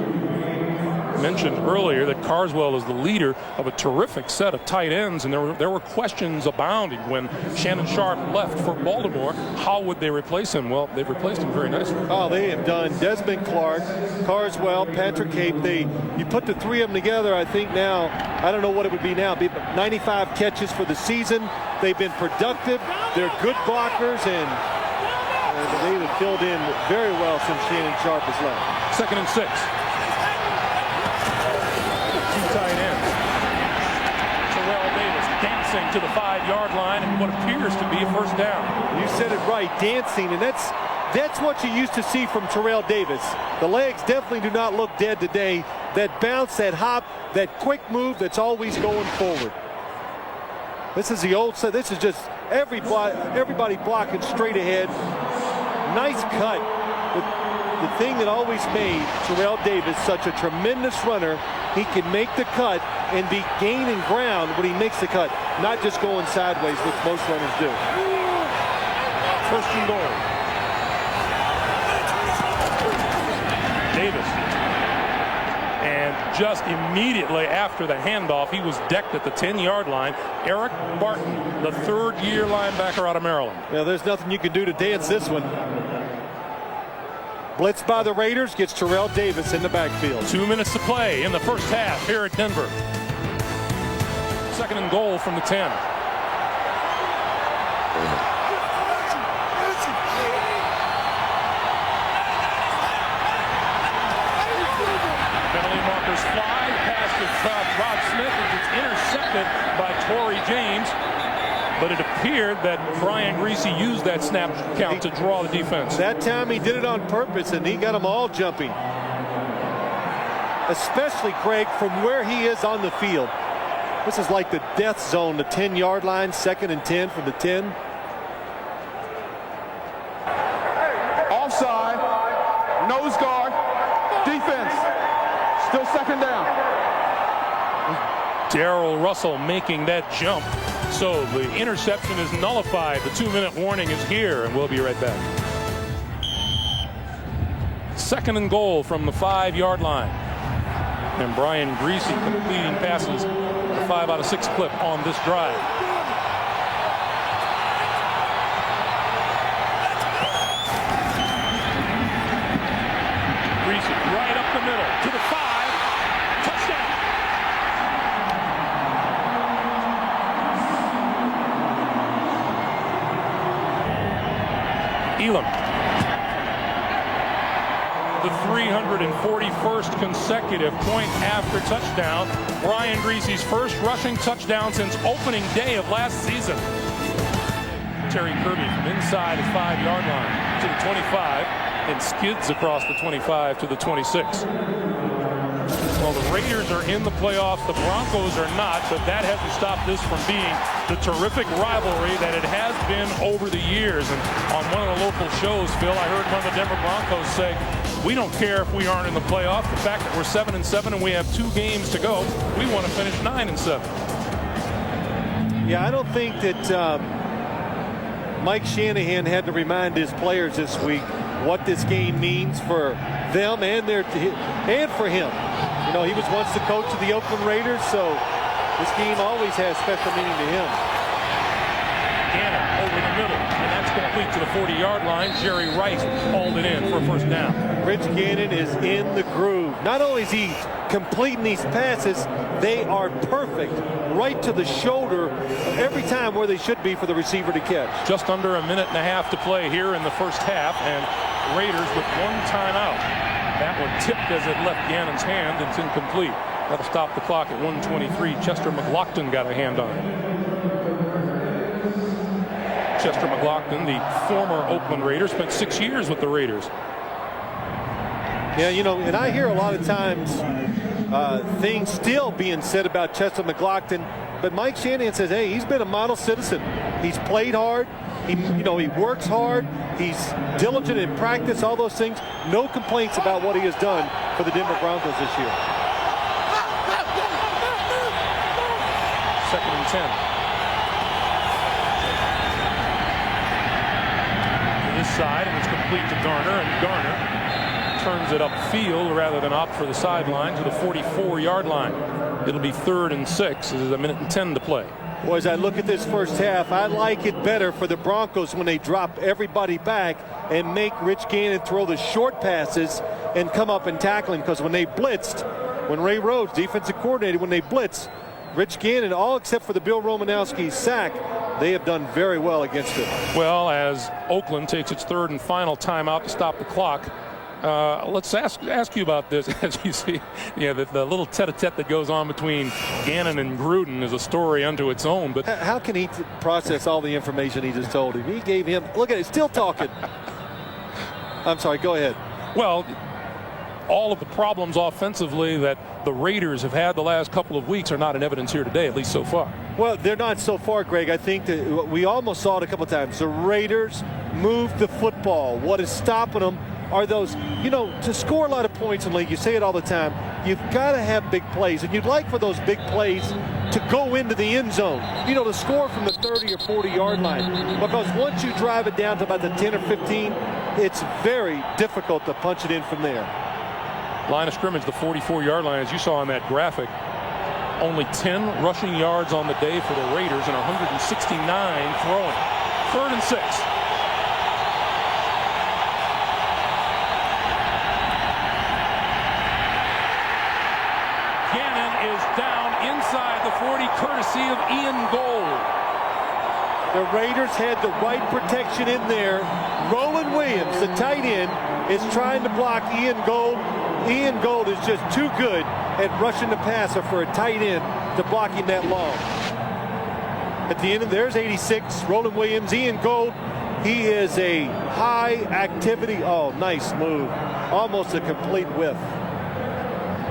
Mentioned earlier that Carswell is the leader of a terrific set of tight ends, and there were questions abounding when Shannon Sharp left for Baltimore. How would they replace him? Well, they've replaced him very nicely. Oh, they have done Desmond Clark, Carswell, Patrick Cape. You put the three of them together, I think now, I don't know what it would be now, 95 catches for the season. They've been productive. They're good blockers, and they have filled in very well since Shannon Sharp has left. 2nd and 6. Tight ends. Terrell Davis dancing to the 5-yard line and what appears to be a first down. You said it right, dancing, and that's what you used to see from Terrell Davis. The legs definitely do not look dead today. That bounce, that hop, that quick move that's always going forward. This is the old set. This is just everybody blocking straight ahead. Nice cut. The thing that always made Terrell Davis such a tremendous runner, he can make the cut and be gaining ground when he makes the cut, not just going sideways, which most runners do. First and goal. Davis. And just immediately after the handoff, he was decked at the 10-yard line. Eric Barton, the 3rd-year linebacker out of Maryland. Well, there's nothing you can do to dance this one. Blitzed by the Raiders, gets Terrell Davis in the backfield. 2 minutes to play in the first half here at Denver. 2nd and goal from the 10. Penalty markers fly past Rod Smith, and it's intercepted by Torrey James. But it appeared that Brian Greasy used that snap count to draw the defense. That time he did it on purpose, and he got them all jumping. Especially, Craig, from where he is on the field. This is like the death zone, the 10-yard line, 2nd and 10 from the 10. Offside. Nose guard. Defense. Still 2nd down. Darrell Russell making that jump. So the interception is nullified. The 2-minute warning is here, and we'll be right back. 2nd and goal from the 5-yard line. And Brian Greasy completing passes, a 5 out of 6 clip on this drive. Greasy right up the middle to the 5. Touchdown. Elam. The 341st consecutive point after touchdown. Brian Greasy's first rushing touchdown since opening day of last season. Terry Kirby from inside his 5-yard line to the 25 and skids across the 25 to the 26. Well, the Raiders are in the playoffs. The Broncos are not, but that hasn't stopped this from being the terrific rivalry that it has been over the years. And on one of the local shows, Phil, I heard one of the Denver Broncos say, we don't care if we aren't in the playoffs. The fact that we're 7-7 and we have 2 games to go, we want to finish 9-7. Yeah, I don't think that Mike Shanahan had to remind his players this week what this game means for them and for him. You know, he was once the coach of the Oakland Raiders, so this game always has special meaning to him. Gannon over the middle, and that's complete to the 40-yard line. Jerry Rice hauled it in for a first down. Rich Gannon is in the groove. Not only is he completing these passes, they are perfect right to the shoulder every time where they should be for the receiver to catch. Just under a minute and a half to play here in the first half, and Raiders with 1 timeout. That one tipped as it left Gannon's hand. It's incomplete. That'll stop the clock at 1:23. Chester McLaughlin got a hand on it. Chester McLaughlin, the former Oakland Raider, spent 6 years with the Raiders. Yeah, you know, and I hear a lot of times things still being said about Chester McLaughlin, but Mike Shanahan says, hey, he's been a model citizen. He's played hard. He works hard. He's diligent in practice, all those things. No complaints about what he has done for the Denver Broncos this year. 2nd and 10. To this side, and it's complete to Garner, and Garner turns it upfield rather than opt for the sideline to the 44-yard line. It'll be 3rd and 6. This is 1:10 to play. Well, as I look at this first half, I like it better for the Broncos when they drop everybody back and make Rich Gannon throw the short passes and come up and tackle him. Because when they blitzed, when Ray Rhodes, defensive coordinator, when they blitz, Rich Gannon, all except for the Bill Romanowski sack, they have done very well against it. Well, as Oakland takes its 3rd and final timeout to stop the clock, let's ask you about this. As you see, the little tete-a-tete that goes on between Gannon and Gruden is a story unto its own. But how can he process all the information he just told him? He gave him, look at it, still talking. I'm sorry, go ahead. Well, all of the problems offensively that the Raiders have had the last couple of weeks are not in evidence here today, at least so far. Well, they're not so far, Greg. I think that we almost saw it a couple of times. The Raiders moved the football. What is stopping them are those, to score a lot of points in the league, you say it all the time, you've got to have big plays. And you'd like for those big plays to go into the end zone, to score from the 30 or 40-yard line. Because once you drive it down to about the 10 or 15, it's very difficult to punch it in from there. Line of scrimmage, the 44-yard line, as you saw on that graphic. Only 10 rushing yards on the day for the Raiders and 169 throwing. 3rd and 6. Inside the 40, courtesy of Ian Gold. The Raiders had the right protection in there. Roland Williams, the tight end, is trying to block Ian Gold. Ian Gold is just too good at rushing the passer for a tight end to block him that long. At the end of there's 86, Roland Williams. Ian Gold, he is a high activity. Oh, nice move. Almost a complete whiff.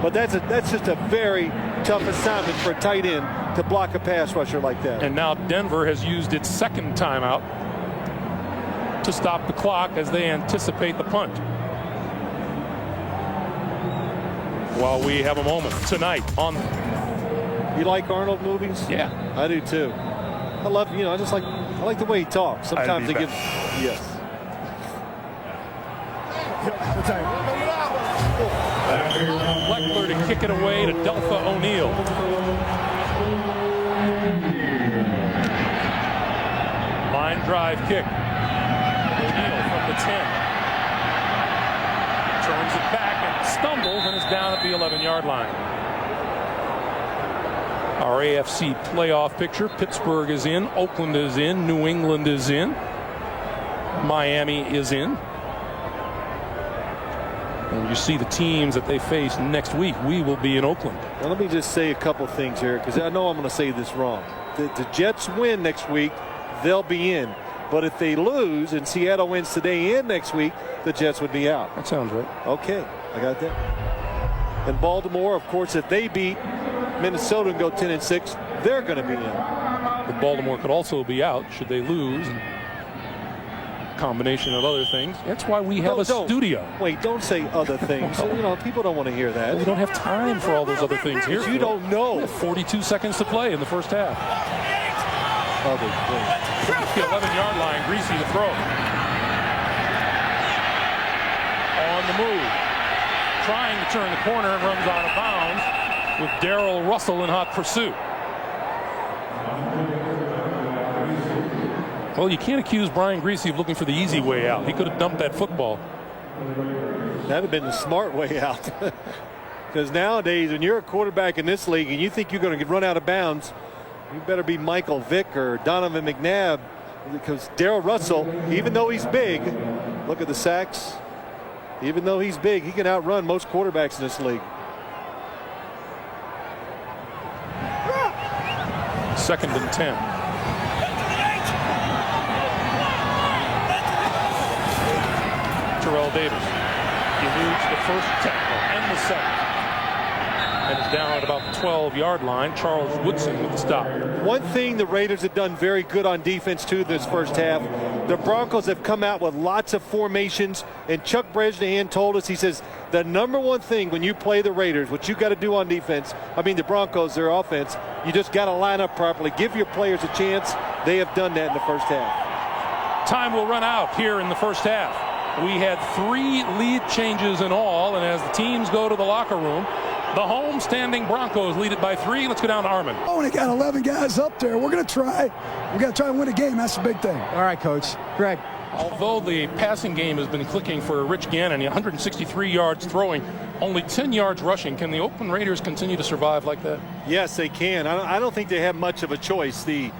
But that's just a very tough assignment for a tight end to block a pass rusher like that. And now Denver has used its 2nd timeout to stop the clock as they anticipate the punt. While we have a moment tonight on You like Arnold movies? Yeah. I do too. I love, I like the way he talks. Sometimes they give, yes. Leckler to kick it away to Delpha O'Neal. Line drive kick. O'Neal from the 10. Turns it back and stumbles and is down at the 11-yard line. Our AFC playoff picture. Pittsburgh is in. Oakland is in. New England is in. Miami is in. And you see the teams that they face next week. We will be in Oakland. Well, let me just say a couple things here, because I know I'm going to say this wrong. The Jets win next week, they'll be in. But if they lose and Seattle wins today and next week, the Jets would be out. That sounds right. Okay, I got that. And Baltimore, of course, if they beat Minnesota and go 10-6, they're going to be in. But Baltimore could also be out should they lose. Combination of other things. That's why we have a studio. Wait, don't say other things. People don't want to hear that. Well, we don't have time for all those other things here. You don't know. 42 seconds to play in the first half. Other things. The 11-yard line, Greasy to throw. On the move. Trying to turn the corner and runs out of bounds with Darrell Russell in hot pursuit. Well, you can't accuse Brian Greasy of looking for the easy way out. He could have dumped that football. That would have been the smart way out. Because nowadays, when you're a quarterback in this league and you think you're going to get run out of bounds, you better be Michael Vick or Donovan McNabb. Because Darrell Russell, even though he's big, look at the sacks. Even though he's big, he can outrun most quarterbacks in this league. 2nd and 10. Terrell Davis eludes the first tackle and the second, and is down at about the 12-yard line. Charles Woodson with the stop. One thing the Raiders have done very good on defense too this first half, the Broncos have come out with lots of formations, and Chuck Bresnahan told us, he says, the number one thing when you play the Raiders, what you got to do on defense, the Broncos, their offense, you just got to line up properly, give your players a chance. They have done that in the first half. Time will run out here in the first half. We had 3 lead changes in all, and as the teams go to the locker room, the home-standing Broncos lead it by 3. Let's go down to Armin. Oh, and they got 11 guys up there. We're going to try. We got to try and win a game. That's the big thing. All right, Coach. Greg. Although the passing game has been clicking for Rich Gannon, 163 yards throwing, only 10 yards rushing. Can the Oakland Raiders continue to survive like that? Yes, they can. I don't think they have much of a choice. The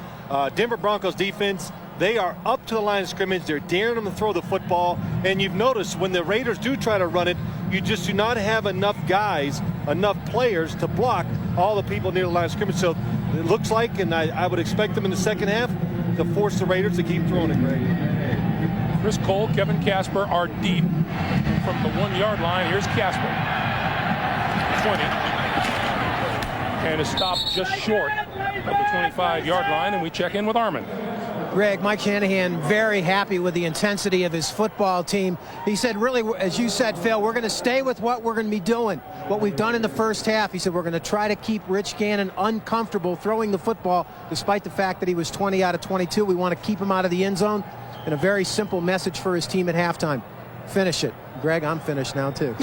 Denver Broncos defense, they are up to the line of scrimmage. They're daring them to throw the football. And you've noticed when the Raiders do try to run it, you just do not have enough guys, enough players to block all the people near the line of scrimmage. So it looks like, and I would expect them in the second half to force the Raiders to keep throwing it, Greg. Chris Cole, Kevin Casper are deep from the 1-yard line. Here's Casper. 20. And is stopped just short of the 25-yard line, and we check in with Armin. Greg, Mike Shanahan very happy with the intensity of his football team. He said, really, as you said, Phil, we're going to stay with what we're going to be doing, what we've done in the first half. He said, we're going to try to keep Rich Gannon uncomfortable throwing the football, despite the fact that he was 20 out of 22. We want to keep him out of the end zone. And a very simple message for his team at halftime. Finish it. Greg, I'm finished now, too.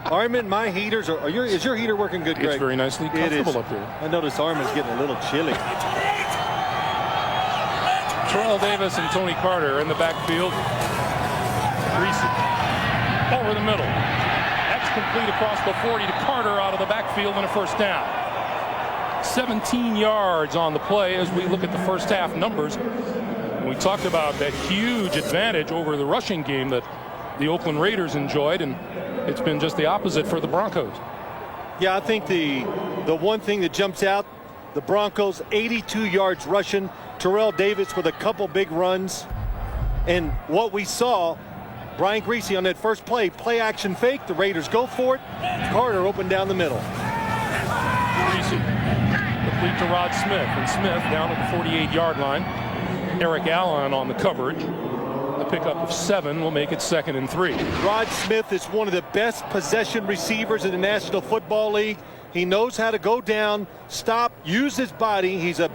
Armin, my heaters is your heater working good, Greg? It's very nicely comfortable up here. I noticed Armin's getting a little chilly. Terrell Davis and Tony Carter in the backfield. Greasy over the middle. That's complete across the 40 to Carter out of the backfield and a first down. 17 yards on the play as we look at the first half numbers. We talked about that huge advantage over the rushing game that the Oakland Raiders enjoyed, and it's been just the opposite for the Broncos. Yeah, I think the one thing that jumps out, the Broncos 82 yards rushing, Terrell Davis with a couple big runs. And what we saw, Brian Greasy on that first play action fake, the Raiders go for it, Carter open down the middle. Greasy complete to Rod Smith, and Smith down at the 48-yard line. Eric Allen on the coverage. A pickup of 7 will make it 2nd and 3. Rod Smith is one of the best possession receivers in the National Football League. He knows how to go down, stop, use his body. He's a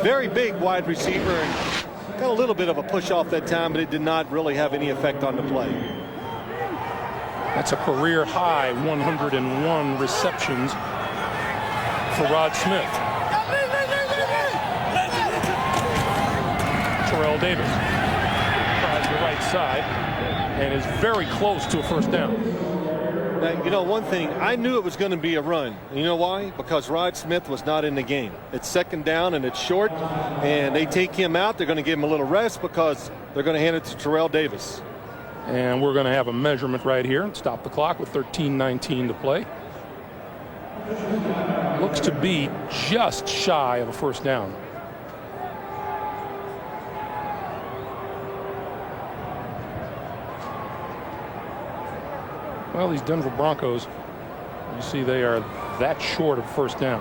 very big wide receiver and got a little bit of a push off that time, but it did not really have any effect on the play. That's a career high 101 receptions for Rod Smith. Terrell Davis tries the right side and is very close to a first down. Now, you know, one thing, I knew it was going to be a run. You know why? Because Rod Smith was not in the game. It's second down and it's short, and they take him out. They're going to give him a little rest because they're going to hand it to Terrell Davis. And we're going to have a measurement right here and stop the clock with 13:19 to play. Looks to be just shy of a first down. Well, these Denver Broncos, you see they are that short of first down.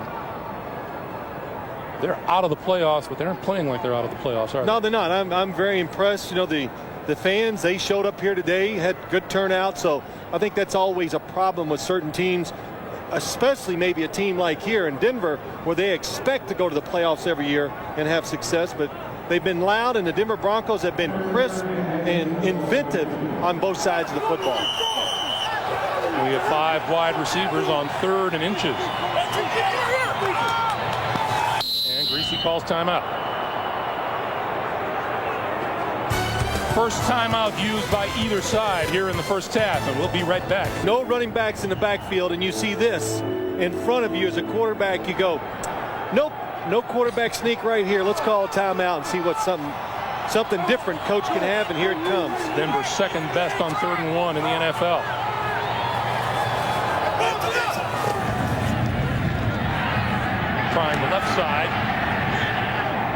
They're out of the playoffs, but they aren't playing like they're out of the playoffs, are they? No, they're not. I'm very impressed. You know, the fans, they showed up here today, had good turnout, so I think that's always a problem with certain teams, especially maybe a team like here in Denver where they expect to go to the playoffs every year and have success, but they've been loud, and the Denver Broncos have been crisp and inventive on both sides of the football. We have 5 wide receivers on 3rd and inches. And Greasy calls timeout. First timeout used by either side here in the first half, and we'll be right back. No running backs in the backfield, and you see this in front of you as a quarterback. You go, nope, no quarterback sneak right here. Let's call a timeout and see what something different coach can have, and here it comes. Denver's second best on 3rd and 1 in the NFL. Trying the left side,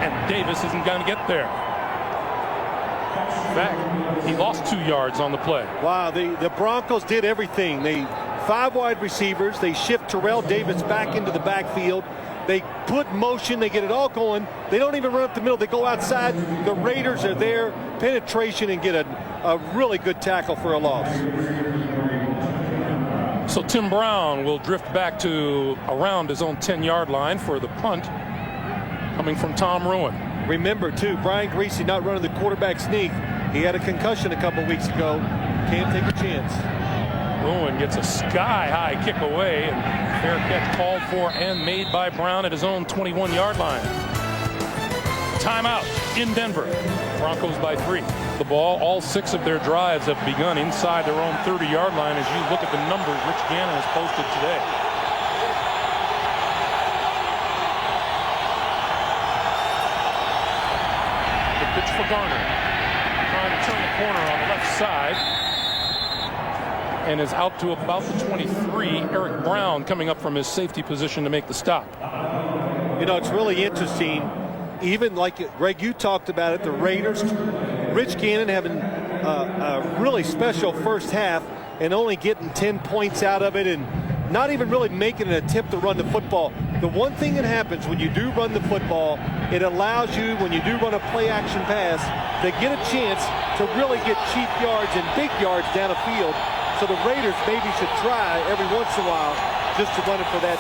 and Davis isn't going to get there. In fact, he lost 2 yards on the play. Wow, the Broncos did everything. 5 wide receivers. They shift Terrell Davis back into the backfield. They put motion. They get it all going. They don't even run up the middle. They go outside. The Raiders are there. Penetration, and get a really good tackle for a loss. So Tim Brown will drift back to around his own 10-yard line for the punt, coming from Tom Ruin. Remember, too, Brian Greasy not running the quarterback sneak. He had a concussion a couple weeks ago. Can't take a chance. Ruin gets a sky-high kick away, and fair catch called for and made by Brown at his own 21-yard line. Timeout in Denver. Broncos by 3. The ball, all 6 of their drives have begun inside their own 30-yard line as you look at the numbers Rich Gannon has posted today. The pitch for Garner. Trying to turn the corner on the left side. And is out to about the 23. Eric Brown coming up from his safety position to make the stop. You know, it's really interesting. Even like Greg, you talked about it, the Raiders, Rich Gannon having a really special first half and only getting 10 points out of it and not even really making an attempt to run the football. The one thing that happens when you do run the football, it allows you, when you do run a play action pass, to get a chance to really get cheap yards and big yards down the field. So the Raiders maybe should try every once in a while just to run it for that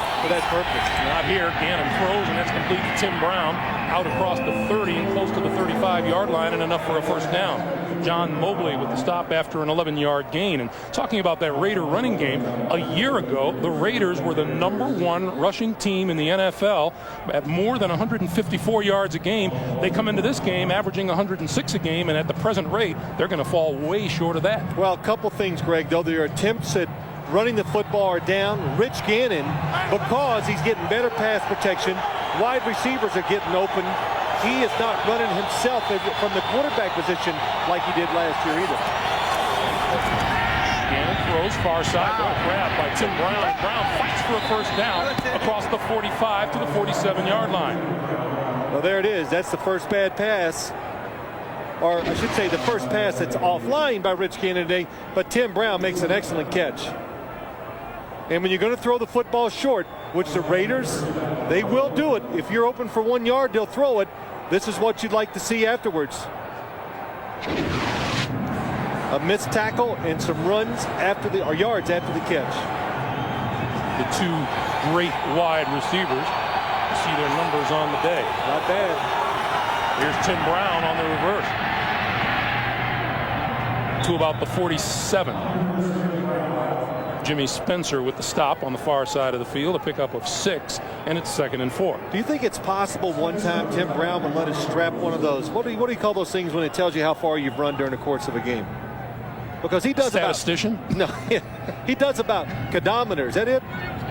purpose. Not here. Gannon throws, and that's complete to Tim Brown out across the 30 and close to the 35-yard line, and enough for a first down. John Mobley with the stop after an 11-yard gain. And talking about that Raider running game, a year ago, the Raiders were the #1 rushing team in the NFL at more than 154 yards a game. They come into this game averaging 106 a game, and at the present rate, they're going to fall way short of that. Well, a couple things, Greg, though. Their attempts at running the football are down. Rich Gannon, because he's getting better pass protection, wide receivers are getting open. He is not running himself from the quarterback position like he did last year either. Gannon throws far side. Good grab by Tim Brown. Brown fights for a first down across the 45 to the 47-yard line. Well, there it is. That's the first bad pass. Or I should say the first pass that's offline by Rich Gannon today, but Tim Brown makes an excellent catch. And when you're going to throw the football short, which the Raiders, they will do it. If you're open for 1 yard, they'll throw it. This is what you'd like to see afterwards. A missed tackle and some runs after or yards after the catch. the two great wide receivers. You see their numbers on the day. Not bad. Here's Tim Brown on the reverse to about the 47. Jimmy Spencer with the stop on the far side of the field, a pickup of 6, and it's 2nd and 4. Do you think it's possible one time Tim Brown would let us strap one of those? What do you call those things when it tells you how far you've run during the course of a game? Because he does Statistician? He does about pedometer. Is that it?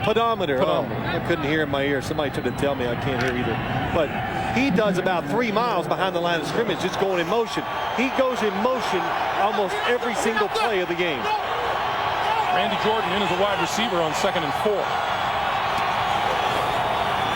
Pedometer. Oh, I couldn't hear in my ear. Somebody tried to tell me I can't hear either. But he does about 3 miles behind the line of scrimmage, just going in motion. He goes in motion almost every single play of the game. Randy Jordan in as a wide receiver on 2nd and 4.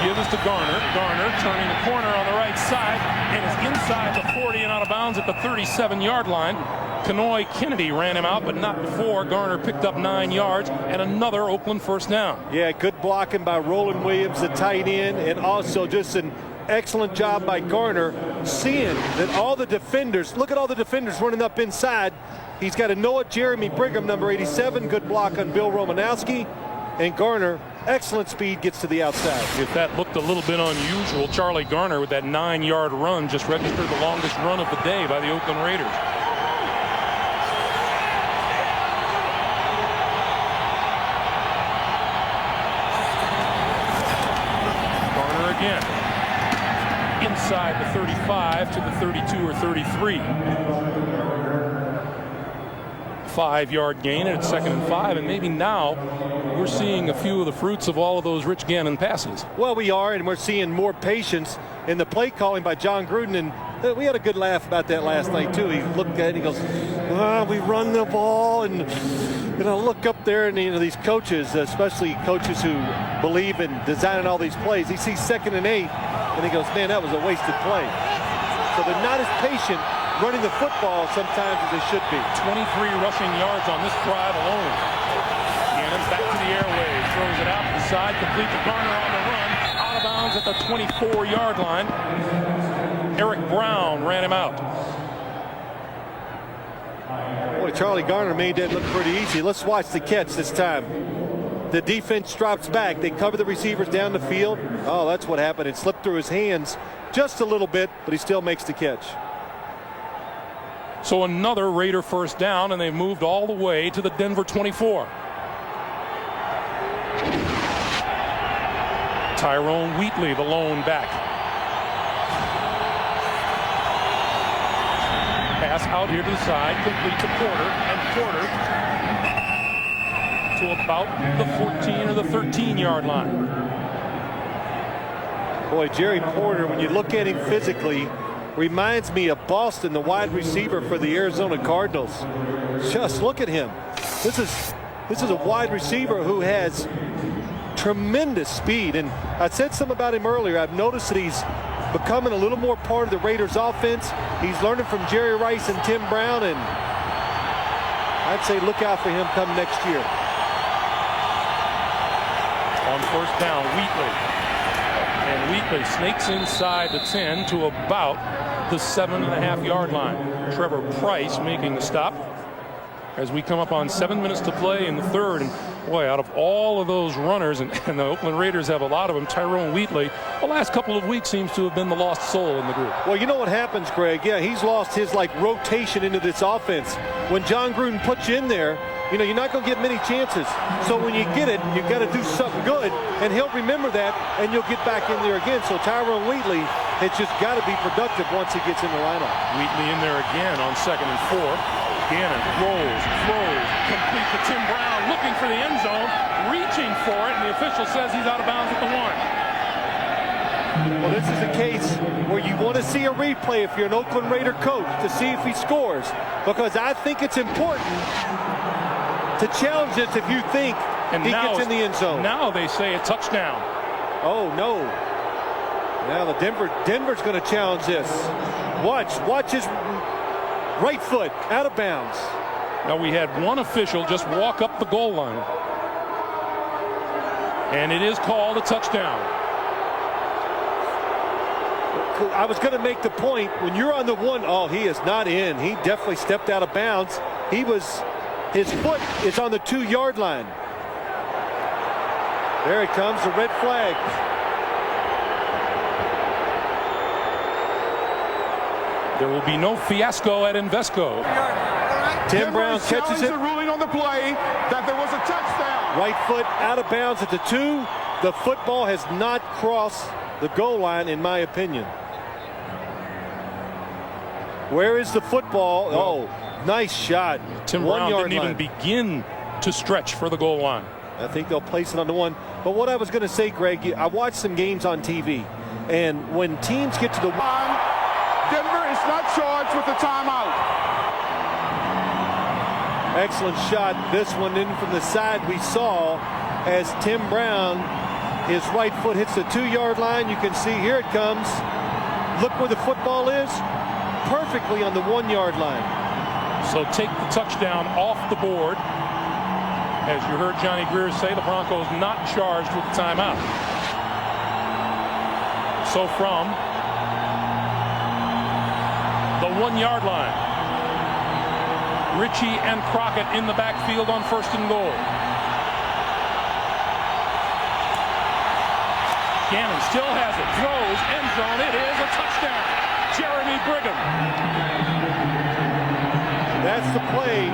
Gives to Garner. Garner turning the corner on the right side and is inside the 40 and out of bounds at the 37-yard line. Kenoy Kennedy ran him out, but not before. Garner picked up 9 yards and another Oakland first down. Yeah, good blocking by Roland Williams, the tight end, and also just an excellent job by Garner seeing that all the defenders, look at all the defenders running up inside. He's got a Noah Jeremy Brigham, number 87, good block on Bill Romanowski, and Garner, excellent speed, gets to the outside. If that looked a little bit unusual, Charlie Garner with that 9-yard run just registered the longest run of the day by the Oakland Raiders. Garner again. Inside the 35 to the 32 or 33. 5-yard gain, and it's 2nd and 5, and maybe now we're seeing a few of the fruits of all of those Rich Gannon passes. Well, we are, and we're seeing more patience in the play calling by John Gruden, and we had a good laugh about that last night too. He looked at it, he goes, we run the ball, and look up there, and these coaches, especially coaches who believe in designing all these plays, he sees 2nd and 8, and he goes, man, that was a wasted play. So they're not as patient running the football sometimes as they should be. 23 rushing yards on this drive alone. Gannon's back to the airways, throws it out to the side, complete to Garner on the run, out of bounds at the 24-yard line. Eric Brown ran him out. Boy, Charlie Garner made that look pretty easy. Let's watch the catch this time. The defense drops back. They cover the receivers down the field. Oh, that's what happened. It slipped through his hands just a little bit, but he still makes the catch. So another Raider first down, and they've moved all the way to the Denver 24. Tyrone Wheatley, the lone back. Pass out here to the side, complete to Porter, and Porter to about the 14 or the 13-yard line. Boy, Jerry Porter, when you look at him physically, reminds me of Boston, the wide receiver for the Arizona Cardinals. Just look at him. This is a wide receiver who has tremendous speed, and I said something about him earlier. I've noticed that he's becoming a little more part of the Raiders offense. He's learning from Jerry Rice and Tim Brown, and I'd say look out for him come next year. On first down, Wheatley. And Wheatley snakes inside the 10 to about the 7.5-yard line. Trevor Price making the stop as we come up on 7 minutes to play in the third. And boy, out of all of those runners, and the Oakland Raiders have a lot of them, Tyrone Wheatley, the last couple of weeks seems to have been the lost soul in the group. Well, you know what happens, Greg? Yeah, he's lost his rotation into this offense. When John Gruden puts you in there, you're not going to get many chances. So when you get it, you've got to do something good, and he'll remember that, and you'll get back in there again. So Tyrone Wheatley has just got to be productive once he gets in the lineup. Wheatley in there again on 2nd and 4. Gannon rolls, throws, complete to Tim Brown, looking for the end zone, reaching for it, and the official says he's out of bounds at the 1. Well, this is a case where you want to see a replay if you're an Oakland Raider coach to see if he scores, because I think it's important to challenge this if you think he gets in the end zone. Now they say a touchdown. Oh, no. Now the Denver's going to challenge this. Watch his right foot out of bounds. Now we had one official just walk up the goal line. And it is called a touchdown. I was going to make the point, when you're on the 1, oh, he is not in. He definitely stepped out of bounds. His foot is on the 2-yard line. There it comes, the red flag. There will be no fiasco at Invesco. Tim Brown catches it. The ruling on the play that there was a touchdown. Right foot out of bounds at the 2. The football has not crossed the goal line, in my opinion. Where is the football? Oh, nice shot. Tim Brown didn't even begin to stretch for the goal line. I think they'll place it on the 1. But what I was going to say, Greg, I watched some games on TV, and when teams get to the 1, Denver is not charged with the timeout. excellent shot. This one in from the side we saw as Tim Brown, his right foot hits the 2-yard line. You can see here it comes. Look where the football is. Perfectly on the 1-yard line. So take the touchdown off the board. As you heard Johnny Greer say, the Broncos not charged with the timeout. So from the 1-yard line, Ritchie and Crockett in the backfield on 1st and goal. Gannon still has it, throws, end zone, it is a touchdown. Jeremy Brigham. That's the play.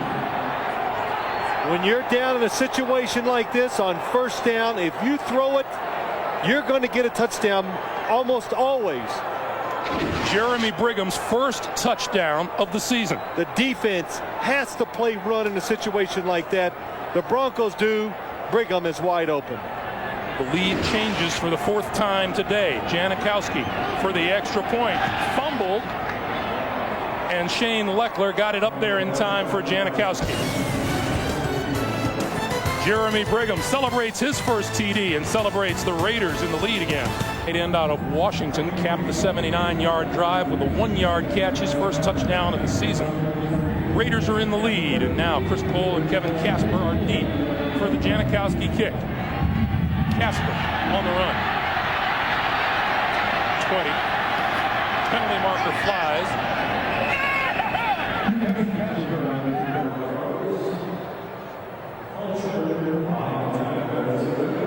When you're down in a situation like this on 1st down, if you throw it, you're going to get a touchdown almost always. Jeremy Brigham's first touchdown of the season. The defense has to play run in a situation like that. The Broncos do. Brigham is wide open. The lead changes for the 4th time today. Janikowski for the extra point. Fumbled. And Shane Leckler got it up there in time for Janikowski. Jeremy Brigham celebrates his first TD and celebrates the Raiders in the lead again. Tight end out of Washington capped the 79-yard drive with a 1-yard catch, his first touchdown of the season. Raiders are in the lead, and now Chris Cole and Kevin Casper are deep for the Janikowski kick. Casper on the run. 20. Penalty marker flies.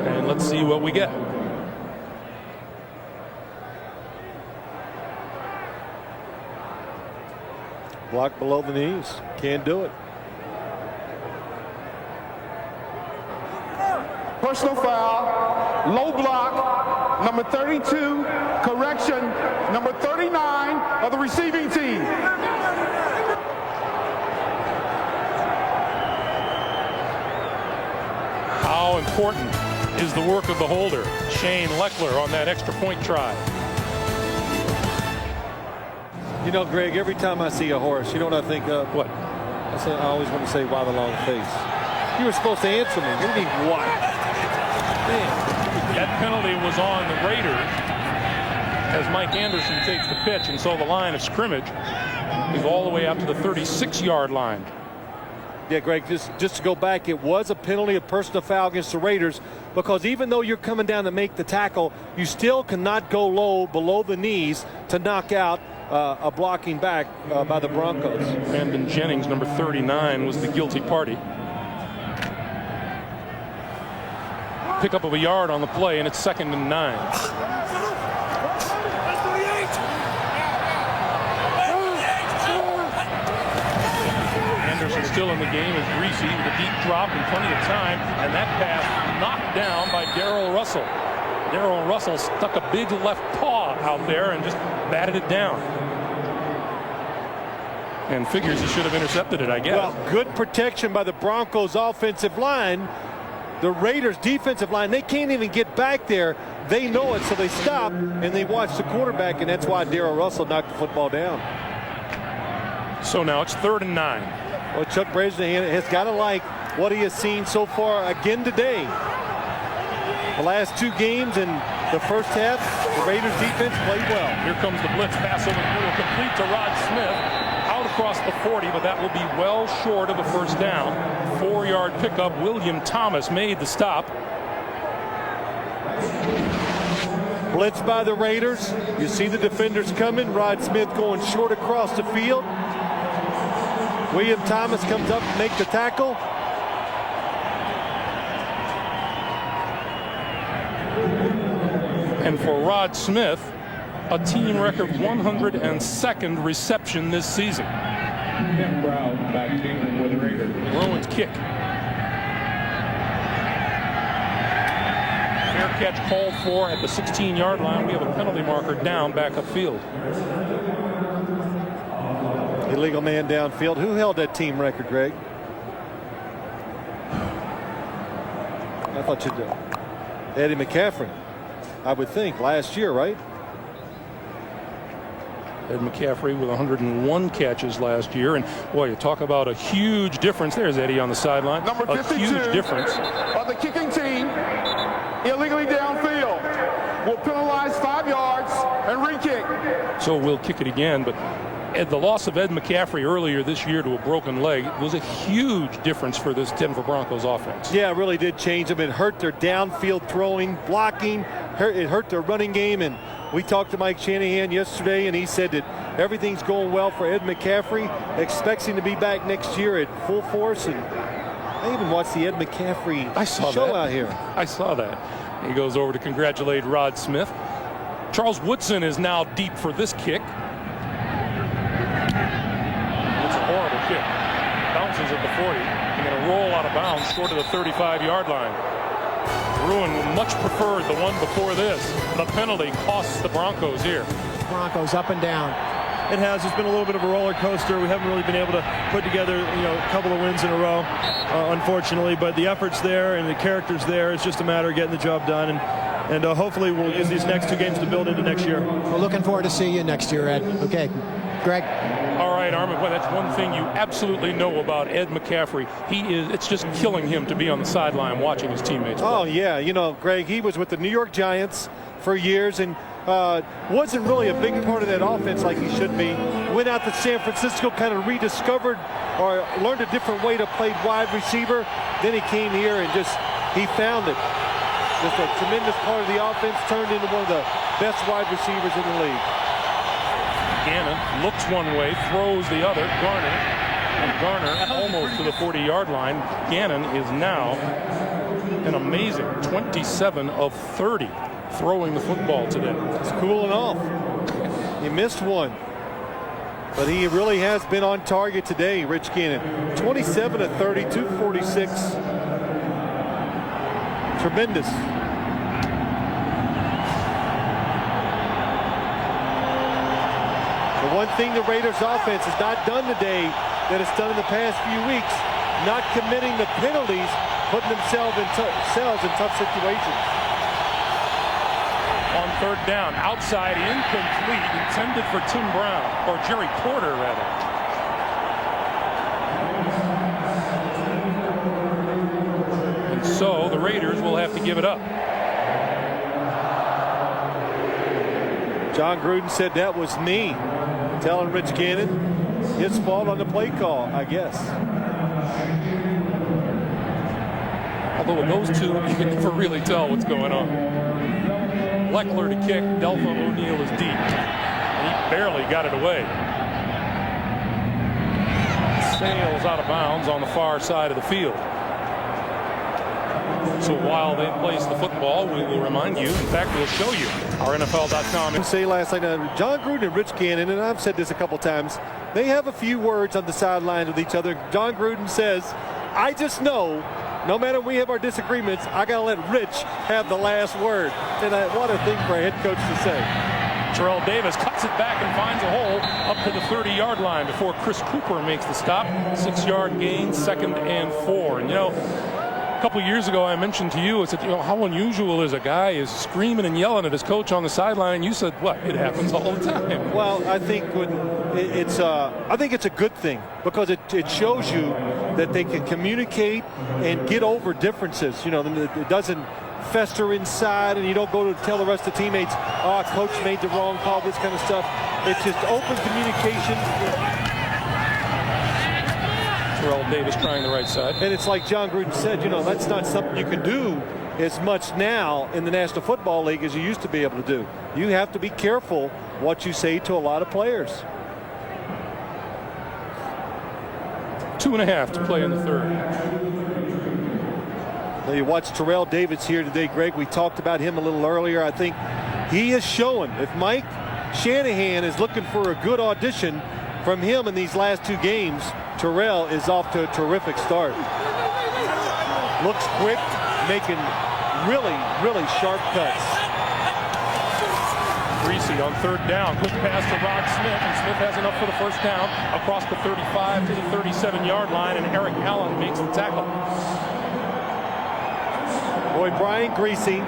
And let's see what we get. Block below the knees. Can't do it. Personal foul, low block, number 32, correction, number 39 of the receiving team. How important is the work of the holder, Shane Leckler, on that extra point try? You know, Greg, every time I see a horse, you know what I think of? What? I always want to say, why the long face? You were supposed to answer me. What do you mean, what? Man. That penalty was on the Raiders as Mike Anderson takes the pitch, and so the line of scrimmage is all the way out to the 36-yard line. Yeah, Greg, just to go back, it was a penalty, a personal foul against the Raiders, because even though you're coming down to make the tackle, you still cannot go low below the knees to knock out a blocking back by the Broncos. Brandon Jennings, number 39, was the guilty party. Pickup of a yard on the play, and it's 2nd and 9. Anderson still in the game as Greasy with a deep drop and plenty of time, and that pass knocked down by Darrell Russell. Darrell Russell stuck a big left paw out there and just batted it down. And figures he should have intercepted it, I guess. Well, good protection by the Broncos offensive line. The Raiders defensive line, they can't even get back there. They know it, so they stop and they watch the quarterback, and that's why Darrell Russell knocked the football down. So now it's 3rd and 9. Well, Chuck Bresnahan has got to like what he has seen so far again today. The last 2 games in the first half, the Raiders defense played well. Here comes the blitz pass over the middle, complete to Rod Smith. Out across the 40, but that will be well short of the 1st down. 4-yard pickup. William Thomas made the stop. Blitz by the Raiders. You see the defenders coming. Rod Smith going short across the field. William Thomas comes up to make the tackle. And for Rod Smith, a team record 102nd reception this season. Rowan's kick. Fair catch called for at the 16-yard line. We have a penalty marker down back upfield. Illegal man downfield. Who held that team record, Greg? I thought you'd Eddie McCaffrey, I would think, last year, right? Ed McCaffrey with 101 catches last year. And boy, you talk about a huge difference. There's Eddie on the sideline. Number 52 a huge difference. Of the kicking team, illegally downfield. Will penalize 5 yards and re-kick. So we'll kick it again. But the loss of Ed McCaffrey earlier this year to a broken leg was a huge difference for this Denver Broncos offense. Yeah, it really did change them. It hurt their downfield throwing, blocking. It hurt their running game. And we talked to Mike Shanahan yesterday, and he said that everything's going well for Ed McCaffrey. Expects him to be back next year at full force. And I even watched the Ed McCaffrey show out here. I saw that. He goes over to congratulate Rod Smith. Charles Woodson is now deep for this kick. It's a horrible kick. Bounces at the 40. And going to roll out of bounds short of the 35-yard line. Bruin much preferred the one before this. The penalty costs the Broncos here. Broncos up and down. It has. It's been a little bit of a roller coaster. We haven't really been able to put together, a couple of wins in a row, unfortunately. But the effort's there and the character's there. It's just a matter of getting the job done. And hopefully we'll use these next 2 games to build into next year. We're looking forward to seeing you next year, Ed. Okay, Greg. All right, Armin. Well, that's one thing you absolutely know about Ed McCaffrey. It's just killing him to be on the sideline watching his teammates play. Oh, yeah. Greg, he was with the New York Giants for years and wasn't really a big part of that offense like he should be. Went out to San Francisco, kind of rediscovered or learned a different way to play wide receiver. Then he came here and he found it. Just a tremendous part of the offense, turned into one of the best wide receivers in the league. Gannon looks one way, throws the other. Garner almost to the 40-yard line. Gannon is now an amazing 27 of 30 throwing the football today. It's cooling off. He missed one, but he really has been on target today, Rich Gannon. 27 of 30, 246. Tremendous. The one thing the Raiders offense has not done today that it's done in the past few weeks, not committing the penalties, putting themselves in tough situations. On third down, outside, incomplete, intended for Tim Brown, or Jerry Porter, rather. And so the Raiders will have to give it up. John Gruden said that was me, telling Rich Gannon his fault on the play call, I guess. Although with those two, you can never really tell what's going on. Leckler to kick, Delphin O'Neal is deep. And he barely got it away. Sails out of bounds on the far side of the field. So while they place the football, we will remind you, in fact, we'll show you our NFL.com. I say last night, John Gruden and Rich Gannon, and I've said this a couple times, they have a few words on the sideline with each other. John Gruden says, I just know, no matter we have our disagreements, I got to let Rich have the last word. And what a thing for a head coach to say. Terrell Davis cuts it back and finds a hole up to the 30-yard line before Chris Cooper makes the stop. 6-yard gain, 2nd and 4. And, a couple years ago I mentioned to you, I said, how unusual is a guy is screaming and yelling at his coach on the sideline, and you said, what? It happens all the time. Well, I think it's a good thing because it shows you that they can communicate and get over differences. It doesn't fester inside, and you don't go to tell the rest of the teammates, coach made the wrong call, this kind of stuff. It's just open communication. Terrell Davis trying the right side. And it's like John Gruden said, that's not something you can do as much now in the National Football League as you used to be able to do. You have to be careful what you say to a lot of players. 2.5 to play in the third. Now you watch Terrell Davis here today, Greg. We talked about him a little earlier. I think he is showing. If Mike Shanahan is looking for a good audition from him in these last 2 games, Terrell is off to a terrific start. Looks quick, making really, really sharp cuts. Greasy on 3rd down. Quick pass to Rod Smith, and Smith has enough for the 1st down across the 35 to the 37-yard line, and Eric Allen makes the tackle. Boy, Brian Greasy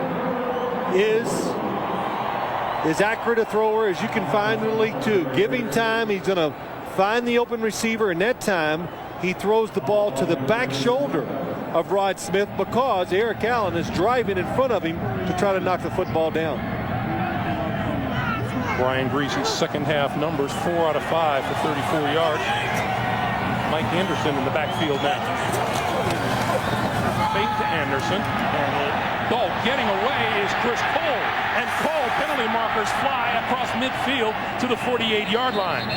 is as accurate a thrower as you can find in the league too. Give him time, he's going to find the open receiver, and that time he throws the ball to the back shoulder of Rod Smith because Eric Allen is driving in front of him to try to knock the football down. Brian Greasy's 2nd half numbers, 4 out of 5 for 34 yards. Mike Anderson in the backfield now. Fake to Anderson. Oh, getting away is Chris Cole. And Cole, penalty markers fly across midfield to the 48-yard line.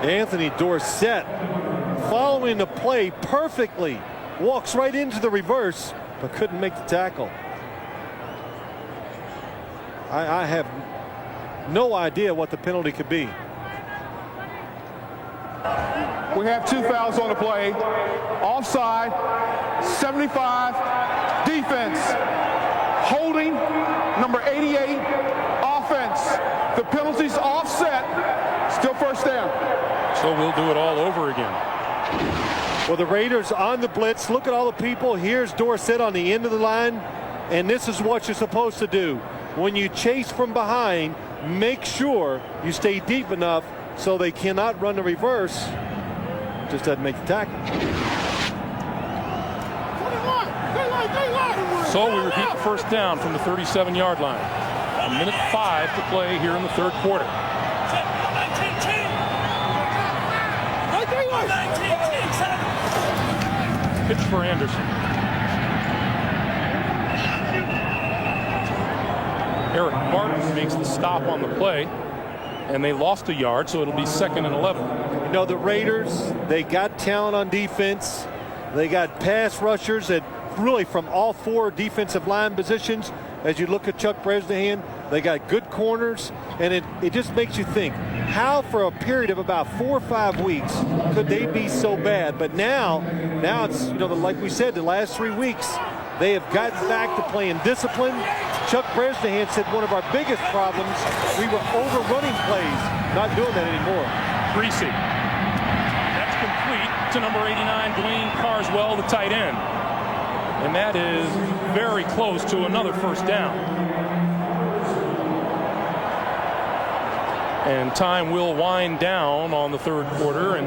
Anthony Dorsett following the play perfectly. Walks right into the reverse, but couldn't make the tackle. I have no idea what the penalty could be. We have 2 fouls on the play. Offside, 75, defense. Holding, number 88, offense. The penalty's offset, still 1st down. So we'll do it all over again. Well, the Raiders on the blitz. Look at all the people. Here's Dorsett on the end of the line, and this is what you're supposed to do. When you chase from behind, make sure you stay deep enough so they cannot run the reverse. Just doesn't make the tackle. So we repeat the 1st down from the 37-yard line. 1:05 to play here in the 3rd quarter. Pitch for Anderson. Eric Martin makes the stop on the play, and they lost a yard, so it'll be 2nd and 11. You know, the Raiders, they got talent on defense. They got pass rushers that really from all 4 defensive line positions. As you look at Chuck Bresnahan, they got good corners, and it just makes you think, how for a period of about 4 or 5 weeks could they be so bad? But now it's, you know, like we said, the last 3 weeks, they have gotten back to playing discipline. Chuck Bresnahan said one of our biggest problems, we were overrunning plays. Not doing that anymore. Greasy. That's complete to number 89, Dwayne Carswell, the tight end. And that is very close to another 1st down. And time will wind down on the 3rd quarter, and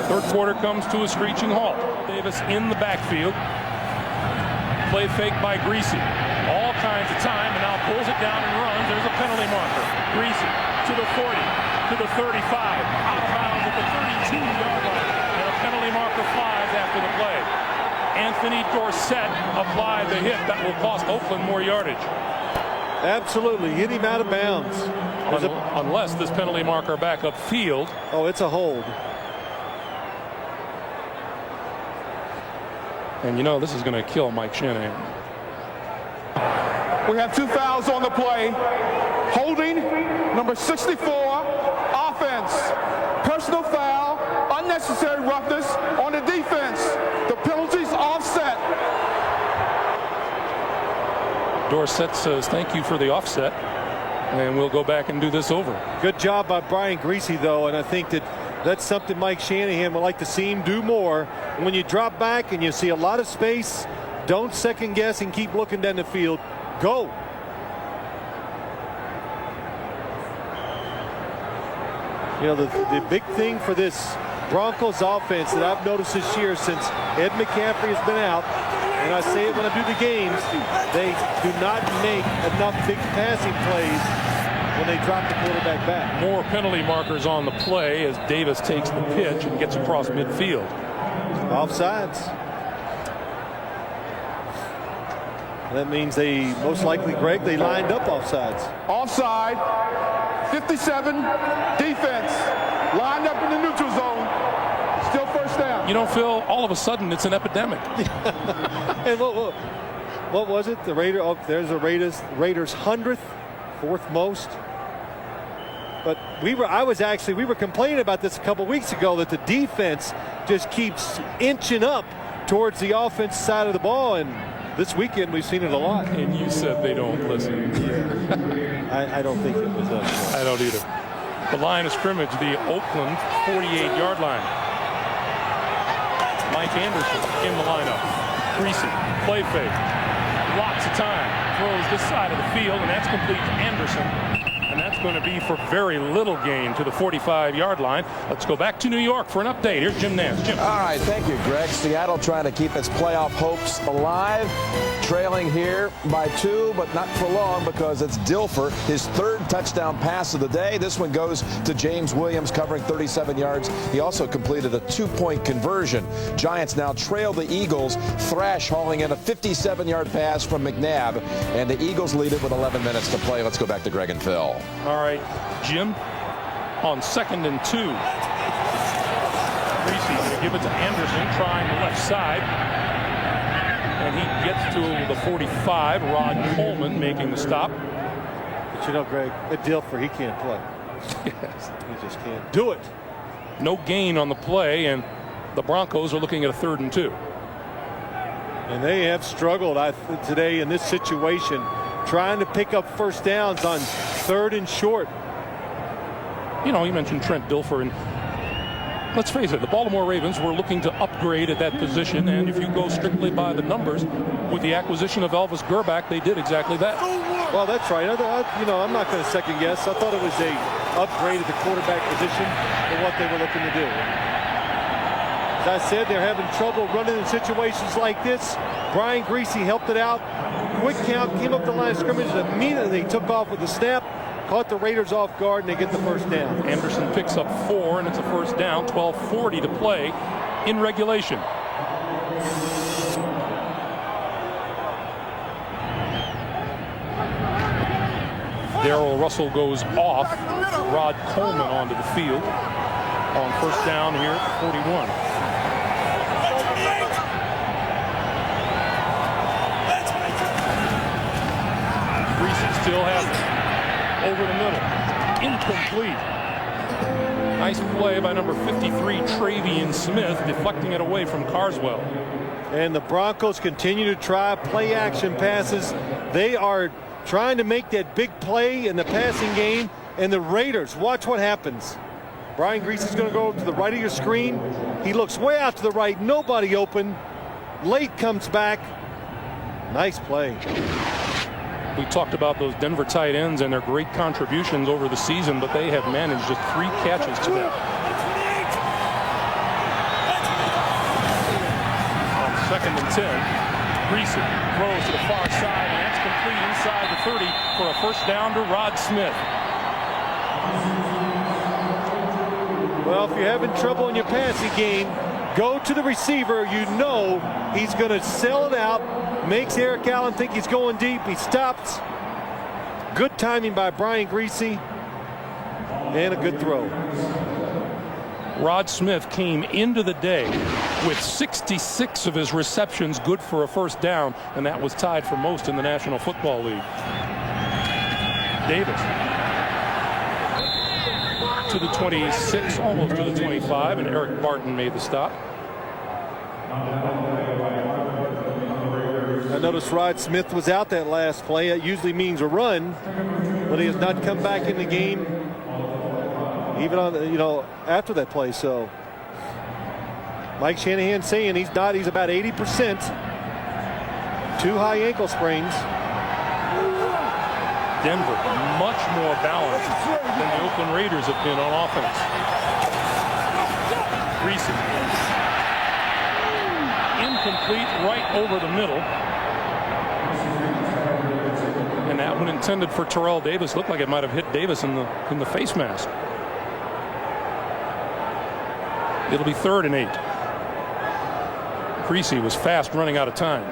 3rd quarter comes to a screeching halt. Davis in the backfield. Play fake by Greasy. All kinds of time, and now pulls it down and runs. There's a penalty marker. Greasy to the 40, to the 35, out of bounds at the 32-yard line. And a penalty marker flies after the play. Anthony Dorsett applied the hit that will cost Oakland more yardage. Absolutely, hit him out of bounds. Unless this penalty marker back upfield. Oh, it's a hold. And you know, this is going to kill Mike Shanahan. We have 2 fouls on the play. Holding, number 64, offense. Personal foul, unnecessary roughness on the defense. The penalty's offset. Dorsett says thank you for the offset, and we'll go back and do this over. Good job by Brian Greasy, though, and I think that's something Mike Shanahan would like to see him do more. When you drop back and you see a lot of space, don't second guess and keep looking down the field. Go. You know, the big thing for this Broncos offense that I've noticed this year since Ed McCaffrey has been out, and I say it when I do the games, they do not make enough big passing plays when they drop the quarterback back. More penalty markers on the play as Davis takes the pitch and gets across midfield. Offsides. That means they most likely, Greg, they lined up offsides. Offside, 57, defense, lined up in the neutral zone, still 1st down. You know, Phil, all of a sudden it's an epidemic. And what was it? The Raiders. Oh, there's the Raiders 100th, fourth most. But we were complaining about this a couple weeks ago, that the defense just keeps inching up towards the offense side of the ball, and this weekend we've seen it a lot. And you said they don't listen. I don't think it was us. I don't either. The line of scrimmage, the Oakland 48-yard line. Mike Anderson in the lineup. Greasy, play fake, lots of time, throws this side of the field, and that's complete to Anderson. And that's going to be for very little gain to the 45-yard line. Let's go back to New York for an update. Here's Jim Nance. Jim. All right, thank you, Greg. Seattle trying to keep its playoff hopes alive. Trailing here by 2, but not for long, because it's Dilfer, his third touchdown pass of the day. This one goes to James Williams, covering 37 yards. He also completed a 2-point conversion. Giants now trail the Eagles. Thrash hauling in a 57-yard pass from McNabb, and the Eagles lead it with 11 minutes to play. Let's go back to Greg and Phil. All right, Jim, on 2nd and 2. Greasy going to give it to Anderson, trying the left side. And he gets to the 45. Rod Coleman making the stop. But you know, Greg, at Dilfer, he can't play. Yes. He just can't do it. No gain on the play, and the Broncos are looking at a 3rd and 2. And they have struggled today in this situation, trying to pick up first downs on 3rd and short. You know, you mentioned Trent Dilfer, and let's face it, the Baltimore Ravens were looking to upgrade at that position, and if you go strictly by the numbers, with the acquisition of Elvis Gerback, they did exactly that. Well, that's right. I'm not going to second guess. I thought it was a upgrade at the quarterback position for what they were looking to do. As I said, they're having trouble running in situations like this. Brian Greasy helped it out. Quick count, came up the line of scrimmage, and immediately took off with the snap, caught the Raiders off guard, and they get the first down. Anderson picks up 4, and it's a first down. 12:40 to play in regulation. Darrell Russell goes off. Rod Coleman onto the field on first down here at 41. Still has it over the middle, incomplete. Nice play by number 53 Travian Smith, deflecting it away from Carswell. And the Broncos continue to try play action passes. They are trying to make that big play in the passing game, and the Raiders, watch what happens. Brian Greasy is going to go to the right of your screen. He looks way out to the right, nobody open. Late comes back. Nice play. We talked about those Denver tight ends and their great contributions over the season, but they have managed just 3 catches to that. On 2nd and 10, Greasy throws to the far side, and that's complete inside the 30 for a first down to Rod Smith. Well, if you're having trouble in your passing game, go to the receiver. You know he's going to sell it out. Makes Eric Allen think he's going deep. He stops. Good timing by Brian Greasy. And a good throw. Rod Smith came into the day with 66 of his receptions good for a first down, and that was tied for most in the National Football League. Davis to the 26, almost to the 25, and Eric Barton made the stop. I noticed Rod Smith was out that last play. That usually means a run, but he has not come back in the game even on after that play. So Mike Shanahan saying he's about 80%. 2 high ankle sprains. Denver much more balanced than the Oakland Raiders have been on offense. Greasy. Incomplete, right over the middle. And that one intended for Terrell Davis. Looked like it might have hit Davis in the face mask. It'll be 3rd and 8. Greasy was fast, running out of time.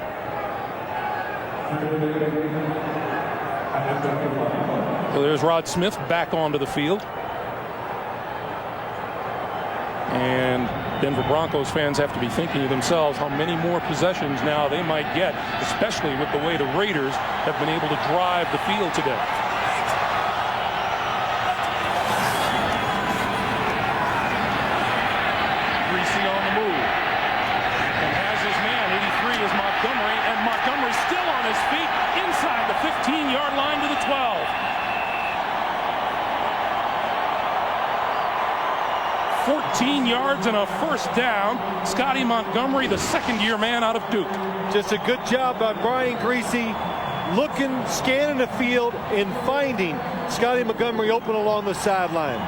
So there's Rod Smith back onto the field. And Denver Broncos fans have to be thinking to themselves how many more possessions now they might get, especially with the way the Raiders have been able to drive the field today. Greasy on the move. And has his man, 83 is Montgomery, and Montgomery still on his feet inside the 15-yard line to the 12. 14 yards and a first down. Scotty Montgomery, the second-year man out of Duke. Just a good job by Brian Greasy, looking, scanning the field, and finding Scotty Montgomery open along the sideline.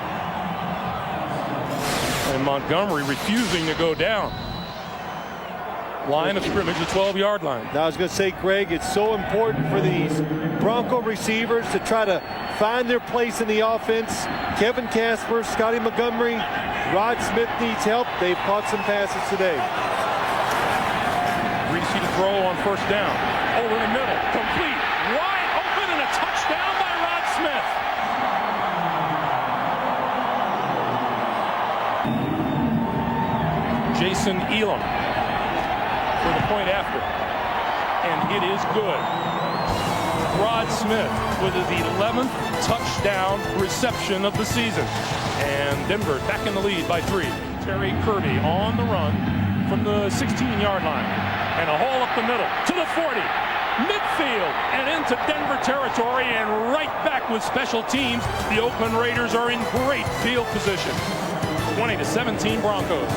And Montgomery refusing to go down. Line of scrimmage, the 12-yard line. Now I was going to say, Greg, it's so important for these Bronco receivers to try to find their place in the offense. Kevin Casper, Scotty Montgomery, Rod Smith needs help. They've caught some passes today. Greasy to throw on first down. Over the middle, complete, wide open, and a touchdown by Rod Smith. Jason Elam for the point after, and it is good. Rod Smith with his 11th touchdown reception of the season, and Denver back in the lead by 3. Terry Kirby on the run from the 16-yard line, and a hole up the middle to the 40, midfield, and into Denver territory, and right back with special teams. The Oakland Raiders are in great field position. 20-17 Broncos.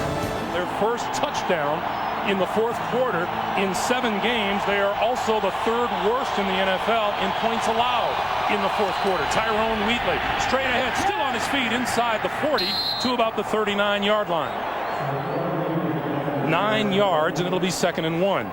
Their first touchdown in the fourth quarter in 7 games. They are also the 3rd worst in the NFL in points allowed in the fourth quarter. Tyrone Wheatley straight ahead, still on his feet inside the 40 to about the 39-yard line. 9 yards, and it'll be 2nd and 1.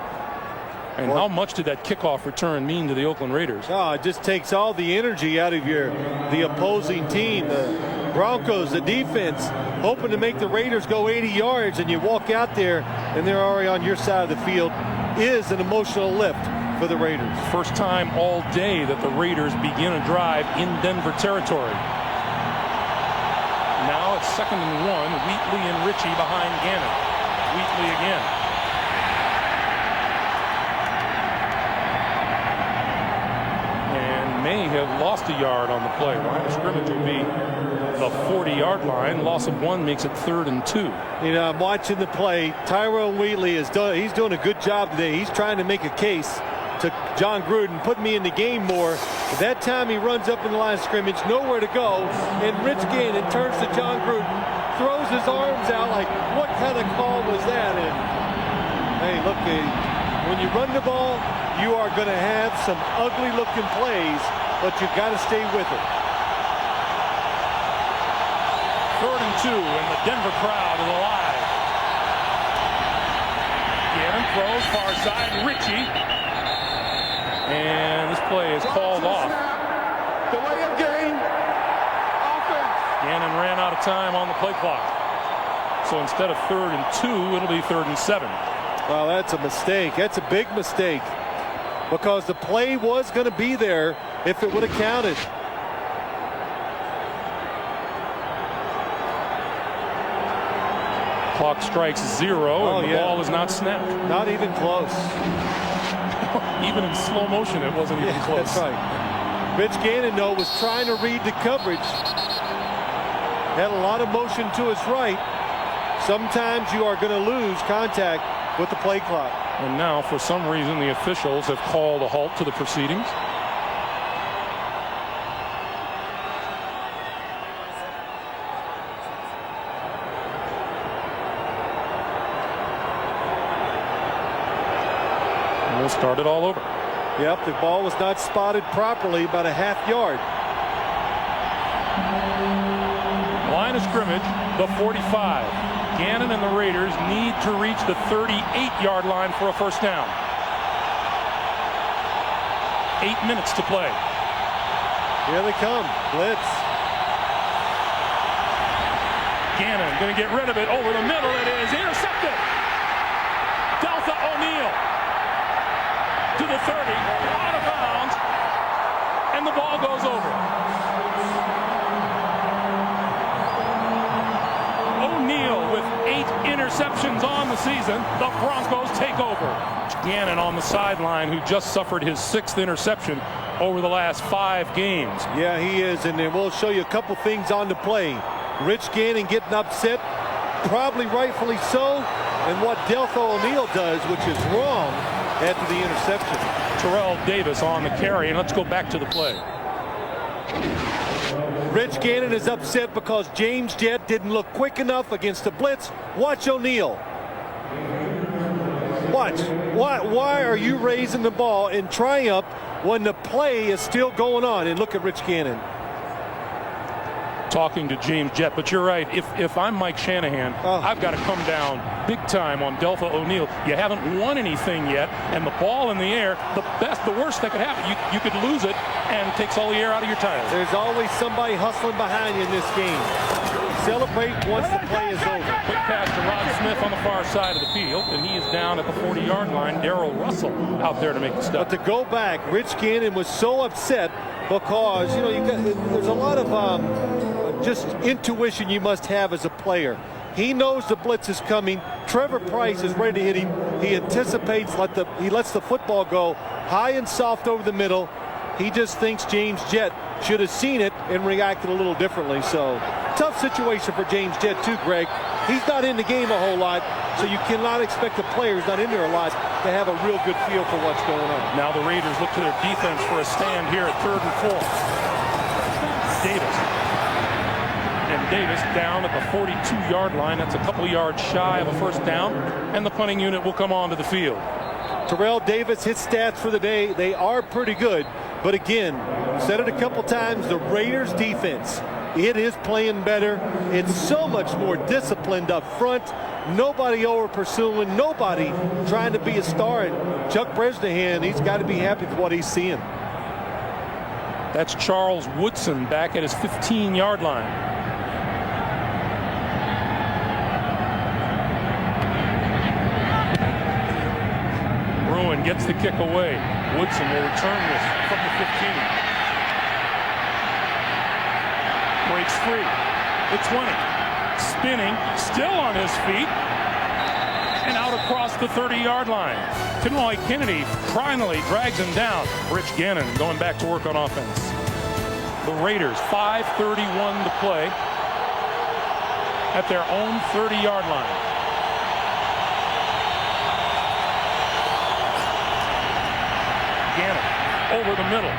And how much did that kickoff return mean to the Oakland Raiders? Oh, it just takes all the energy out of the opposing team. The Broncos, the defense, hoping to make the Raiders go 80 yards, and you walk out there and they're already on your side of the field, is an emotional lift for the Raiders. First time all day that the Raiders begin a drive in Denver territory. Now it's 2nd and 1. Wheatley and Ritchie behind Gannon. Wheatley again. May have lost a yard on the play. Line of scrimmage will be the 40-yard line. Loss of 1 makes it 3rd and 2. You know, I'm watching the play. Tyrone Wheatley he's doing a good job today. He's trying to make a case to John Gruden, put me in the game more. At that time, he runs up in the line of scrimmage, nowhere to go, and Rich Gannon turns to John Gruden, throws his arms out like, what kind of call was that? And hey, look, when you run the ball, you are going to have some ugly-looking plays, but you've got to stay with it. 3rd and 2, and the Denver crowd is alive. Gannon throws far side, Ritchie, and this play is called off. Delay of game. Offense. Gannon ran out of time on the play clock. So instead of 3rd and 2, it'll be 3rd and 7. Well, that's a mistake. That's a big mistake, because the play was going to be there if it would have counted. Clock strikes 0, and the ball is not snapped. Not even close. Even in slow motion, it wasn't even close. That's right. Rich Gannon, though, was trying to read the coverage. Had a lot of motion to his right. Sometimes you are going to lose contact with the play clock. And now, for some reason, the officials have called a halt to the proceedings. And we'll start it all over. Yep, the ball was not spotted properly, about a half yard. Line of scrimmage, the 45. Gannon and the Raiders need to reach the 38-yard line for a first down. 8 minutes to play. Here they come. Blitz. Gannon going to get rid of it over the middle. It is intercepted. Delta O'Neal to the 30, out of bounds, and the ball goes over. O'Neal O'Neal with 8 interceptions on the season. The Broncos take over. Gannon on the sideline, who just suffered his 6th interception over the last 5 games. Yeah, he is, and then we'll show you a couple things on the play. Rich Gannon getting upset, probably rightfully so, and what Deltha O'Neal does, which is wrong, after the interception. Terrell Davis on the carry, and let's go back to the play. Rich Gannon is upset because James Jett didn't look quick enough against the blitz. Watch O'Neal. Watch. Why are you raising the ball in triumph when the play is still going on? And look at Rich Gannon. Talking to James Jett, but you're right. If I'm Mike Shanahan, I've got to come down big time on Deltha O'Neal. You haven't won anything yet, and the ball in the air, the worst that could happen, you could lose it, and it takes all the air out of your tires. There's always somebody hustling behind you in this game. Celebrate once the play is over. Quick pass to Rod Smith on the far side of the field, and he is down at the 40-yard line. Darrell Russell out there to make the stop. But to go back, Rich Gannon was so upset because, there's a lot of just intuition you must have as a player. He knows the blitz is coming. Trevor Price is ready to hit him. He anticipates, he lets the football go high and soft over the middle. He just thinks James Jett should have seen it and reacted a little differently. So tough situation for James Jett too, Greg. He's not in the game a whole lot, so you cannot expect the players not in there a lot to have a real good feel for what's going on. Now the Raiders look to their defense for a stand here at 3rd and 4. Davis. And Davis down at the 42-yard line. That's a couple yards shy of a first down, and the punting unit will come onto the field. Terrell Davis, his stats for the day, they are pretty good. But again, said it a couple times, the Raiders defense, it is playing better. It's so much more disciplined up front. Nobody over pursuing, nobody trying to be a star. And Chuck Bresnahan, he's got to be happy with what he's seeing. That's Charles Woodson back at his 15-yard line. Bruin gets the kick away. Woodson will return this from the 15. Breaks free. The 20. Spinning, still on his feet. And out across the 30-yard line. Tanoy Kennedy finally drags him down. Rich Gannon going back to work on offense. The Raiders, 5:31 to play at their own 30-yard line. Gannon over the middle.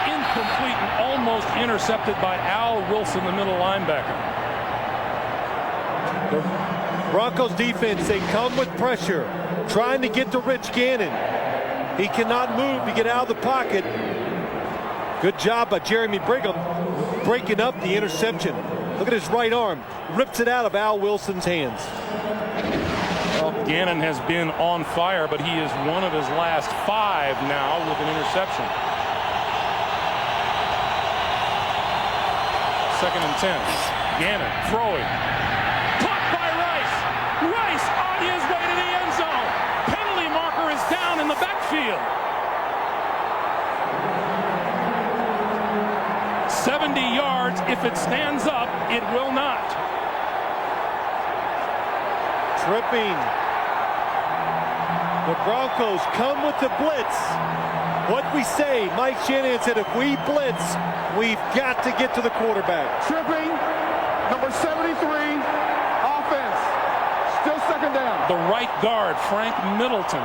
Incomplete and almost intercepted by Al Wilson, the middle linebacker. The Broncos defense, they come with pressure, trying to get to Rich Gannon. He cannot move to get out of the pocket. Good job by Jeremy Brigham breaking up the interception. Look at his right arm. Rips it out of Al Wilson's hands. Well, Gannon has been on fire, but he is one of his last 5 now with an interception. 2nd and 10. Gannon throwing. Caught by Rice. Rice on his way to the end zone. Penalty marker is down in the backfield. 70 yards. If it stands up, it will not. Tripping. The Broncos come with the blitz. What we say, Mike Shanahan said, if we blitz, we've got to get to the quarterback. Tripping, number 73, offense. Still 2nd down. The right guard, Frank Middleton,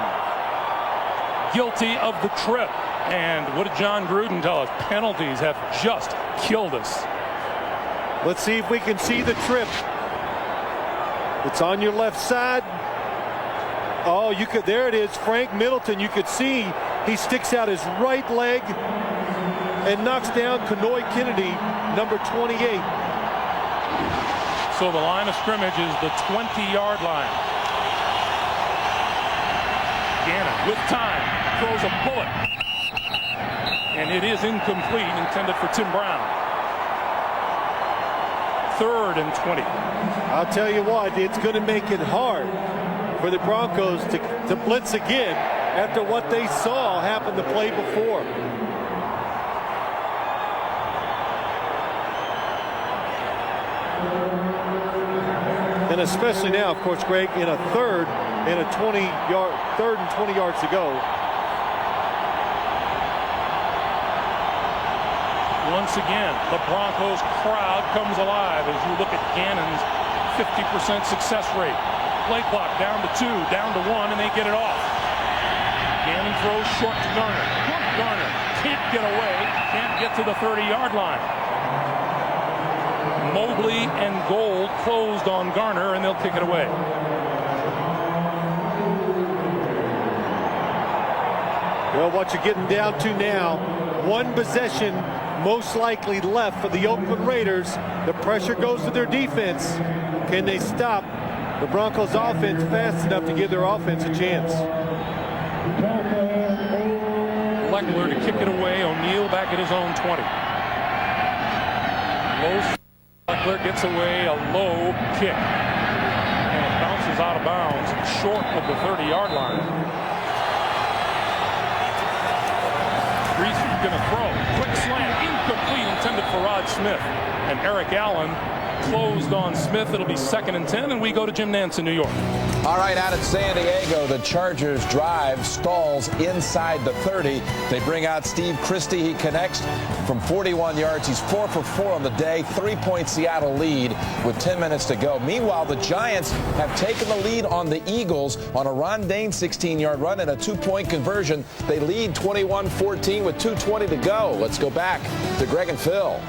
guilty of the trip. And what did John Gruden tell us? Penalties have just killed us. Let's see if we can see the trip. It's on your left side. Oh, you could, there it is, Frank Middleton. You could see he sticks out his right leg and knocks down Tanoy Kennedy, number 28. So the line of scrimmage is the 20-yard line. Gannon with time throws a bullet. And it is incomplete, intended for Tim Brown. 3rd and 20. I'll tell you what, it's going to make it hard for the Broncos to blitz again after what they saw happen the play before. And especially now, of course, Greg, in a third and 20 yards to go. Once again, the Broncos crowd comes alive as you look at Gannon's 50% success rate. Play clock down to 2, down to 1, and they get it off. Gannon throws short to Garner. Garner can't get away, can't get to the 30-yard line. Mobley and Gold closed on Garner, and they'll kick it away. Well, what you're getting down to now, one possession most likely left for the Oakland Raiders. The pressure goes to their defense. Can they stop the Broncos offense fast enough to give their offense a chance? Leckler to kick it away. O'Neal back at his own 20. Leckler gets away a low kick. And it bounces out of bounds short of the 30-yard line. Reese is going to throw. Quick slant. Incomplete. Intended for Rod Smith. And Eric Allen closed on Smith. It'll be 2nd and 10, and we go to Jim Nantz in New York. All right, out at San Diego, the Chargers drive stalls inside the 30. They bring out Steve Christie. He connects from 41 yards. He's 4 for 4 on the day. 3-point Seattle lead with 10 minutes to go. Meanwhile, the Giants have taken the lead on the Eagles on a Ron Dayne 16-yard run and a 2-point conversion. They lead 21-14 with 2:20 to go. Let's go back to Greg and Phil.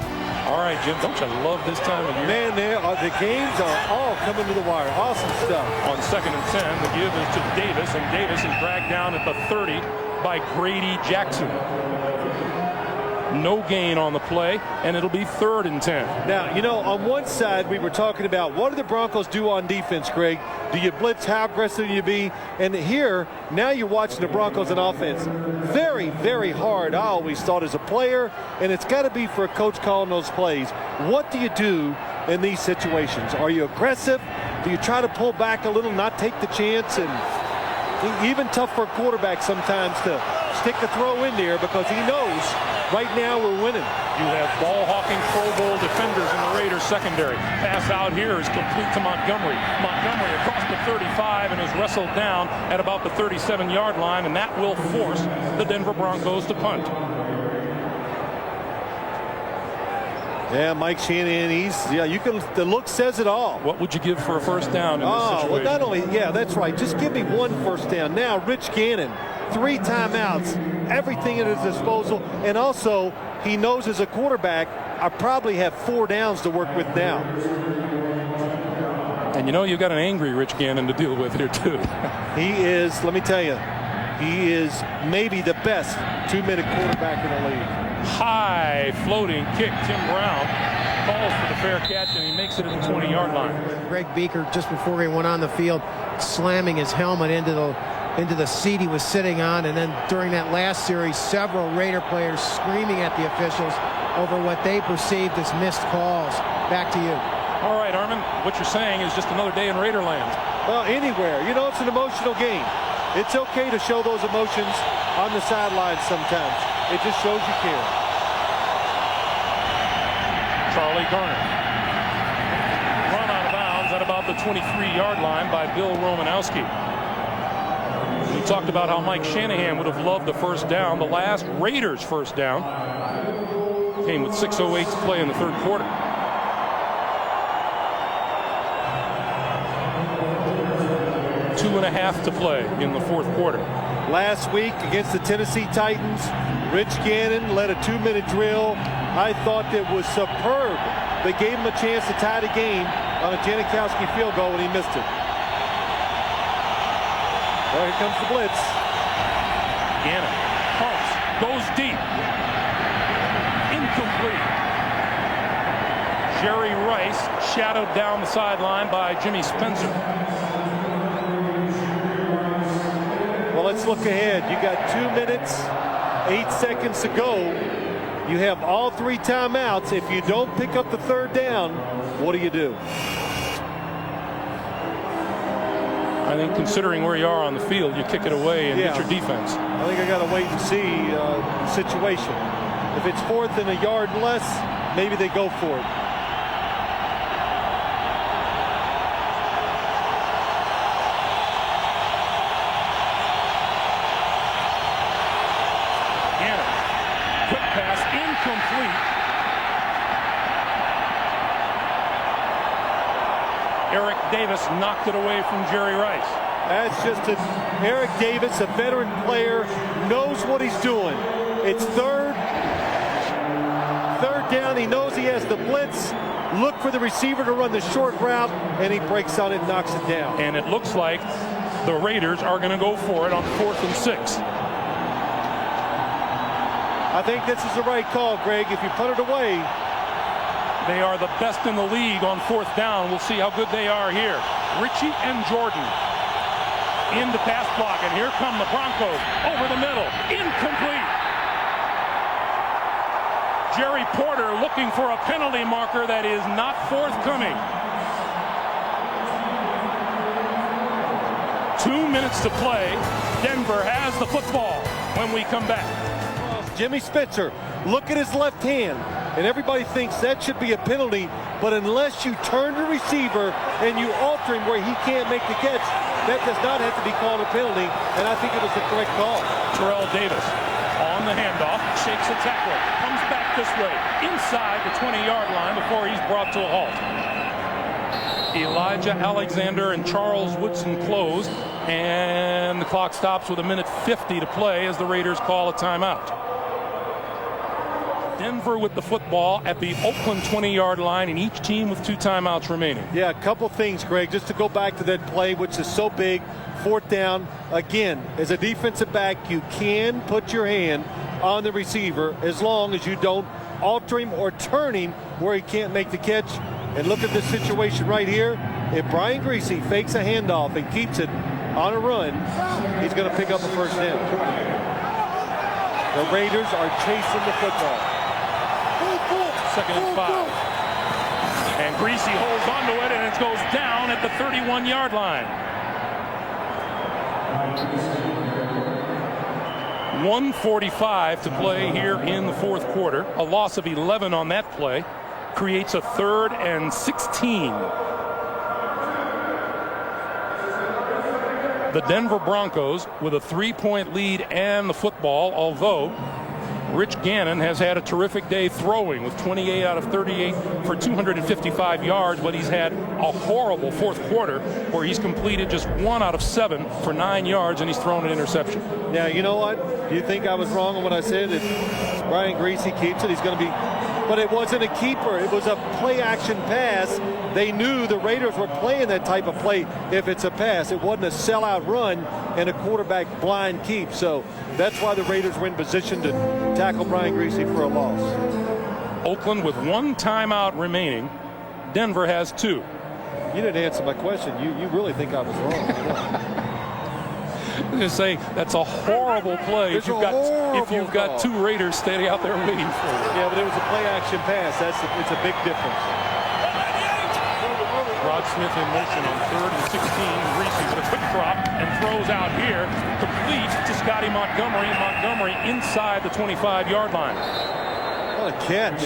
All right, Jim, don't you love this time of year? Man, the games are all coming to the wire. Awesome stuff. On 2nd and 10, the give is to Davis, and Davis is dragged down at the 30 by Grady Jackson. No gain on the play, and it'll be 3rd and 10. Now, you know, on one side, we were talking about what do the Broncos do on defense, Greg? Do you blitz? How aggressive do you be? And here, now you're watching the Broncos on offense. Very, very hard, I always thought, as a player, and it's got to be for a coach calling those plays. What do you do in these situations? Are you aggressive? Do you try to pull back a little, not take the chance? And even tough for a quarterback sometimes to stick a throw in there because he knows right now we're winning. You have ball-hawking Pro Bowl defenders in the Raiders secondary. Pass out here is complete to Montgomery. Montgomery across the 35 and is wrestled down at about the 37-yard line, and that will force the Denver Broncos to punt. Yeah, Mike Shanahan, the look says it all. What would you give for a first down in this situation? Well, not only, yeah, that's right. Just give me one first down. Now, Rich Gannon, 3 timeouts, everything at his disposal, and also he knows as a quarterback, I probably have 4 downs to work with now. And you know you've got an angry Rich Gannon to deal with here too. He is, let me tell you, he is maybe the best 2-minute quarterback in the league. High floating kick. Tim Brown calls for the fair catch, and he makes it at the 20-yard line. Greg Beaker, just before he went on the field, slamming his helmet into the seat he was sitting on, and then during that last series, several Raider players screaming at the officials over what they perceived as missed calls. Back to you. All right, Armin, what you're saying is just another day in Raiderland. Well, anywhere. You know, it's an emotional game. It's okay to show those emotions on the sidelines sometimes. It just shows you care. Charlie Garner. Run out of bounds at about the 23-yard line by Bill Romanowski. We talked about how Mike Shanahan would have loved the first down. The last Raiders first down came with 6:08 to play in the 3rd quarter. Two and a half to play in the 4th quarter. Last week against the Tennessee Titans, Rich Gannon led a 2-minute drill. I thought that was superb. They gave him a chance to tie the game on a Janikowski field goal, and he missed it. Well, here comes the blitz. Gannon pumps, goes deep. Incomplete. Jerry Rice shadowed down the sideline by Jimmy Spencer. Well, let's look ahead. You got 2 minutes, 8 seconds to go. You have all 3 timeouts. If you don't pick up the 3rd down, what do you do? I think considering where you are on the field, you kick it away and get your defense. I think I got to wait and see the situation. If it's 4th and a yard less, maybe they go for it. incomplete. Eric Davis knocked it away from Jerry Rice. That's just Eric Davis, a veteran player, knows what he's doing. It's third down. He knows he has the blitz. Look for the receiver to run the short route, and he breaks on it and knocks it down. And it looks like the Raiders are going to go for it on 4th and 6. I think this is the right call, Greg. If you put it away, they are the best in the league on 4th down. We'll see how good they are here. Ritchie and Jordan in the pass block, and here come the Broncos over the middle. Incomplete. Jerry Porter looking for a penalty marker that is not forthcoming. 2 minutes to play. Denver has the football when we come back. Jimmy Spitzer, look at his left hand, and everybody thinks that should be a penalty, but unless you turn the receiver and you alter him where he can't make the catch, that does not have to be called a penalty, and I think it was the correct call. Terrell Davis on the handoff, shakes a tackle, comes back this way, inside the 20-yard line before he's brought to a halt. Elijah Alexander and Charles Woodson close, and the clock stops with 1:50 to play as the Raiders call a timeout. Denver with the football at the Oakland 20-yard line, and each team with 2 timeouts remaining. Yeah, a couple things, Greg, just to go back to that play, which is so big. 4th down. Again, as a defensive back, you can put your hand on the receiver as long as you don't alter him or turn him where he can't make the catch. And look at this situation right here. If Brian Griese fakes a handoff and keeps it on a run, he's going to pick up a 1st down. The Raiders are chasing the football. 2nd and 5. And Griese holds onto it, and it goes down at the 31-yard line. 1:45 to play here in the 4th quarter. A loss of 11 on that play creates a 3rd and 16. The Denver Broncos with a 3-point lead and the football, although Rich Gannon has had a terrific day throwing with 28 out of 38 for 255 yards, but he's had a horrible 4th quarter where he's completed just 1 out of 7 for 9 yards, and he's thrown an interception. Now, you know what? You think I was wrong on what I said? If Brian Griese keeps it, he's going to be... But it wasn't a keeper. It was a play-action pass. They knew the Raiders were playing that type of play if it's a pass. It wasn't a sellout run and a quarterback blind keep. So that's why the Raiders were in position to tackle Brian Griese for a loss. Oakland with 1 timeout remaining. Denver has 2. You didn't answer my question. You really think I was wrong. I'm going to say that's a horrible play if you've got 2 Raiders standing out there waiting for you. Yeah, but it was a play-action pass. It's a big difference. Rod Smith in motion on 3rd and 16. Griese with a quick drop and throws out here, complete to Scotty Montgomery. Montgomery inside the 25-yard line. What a catch.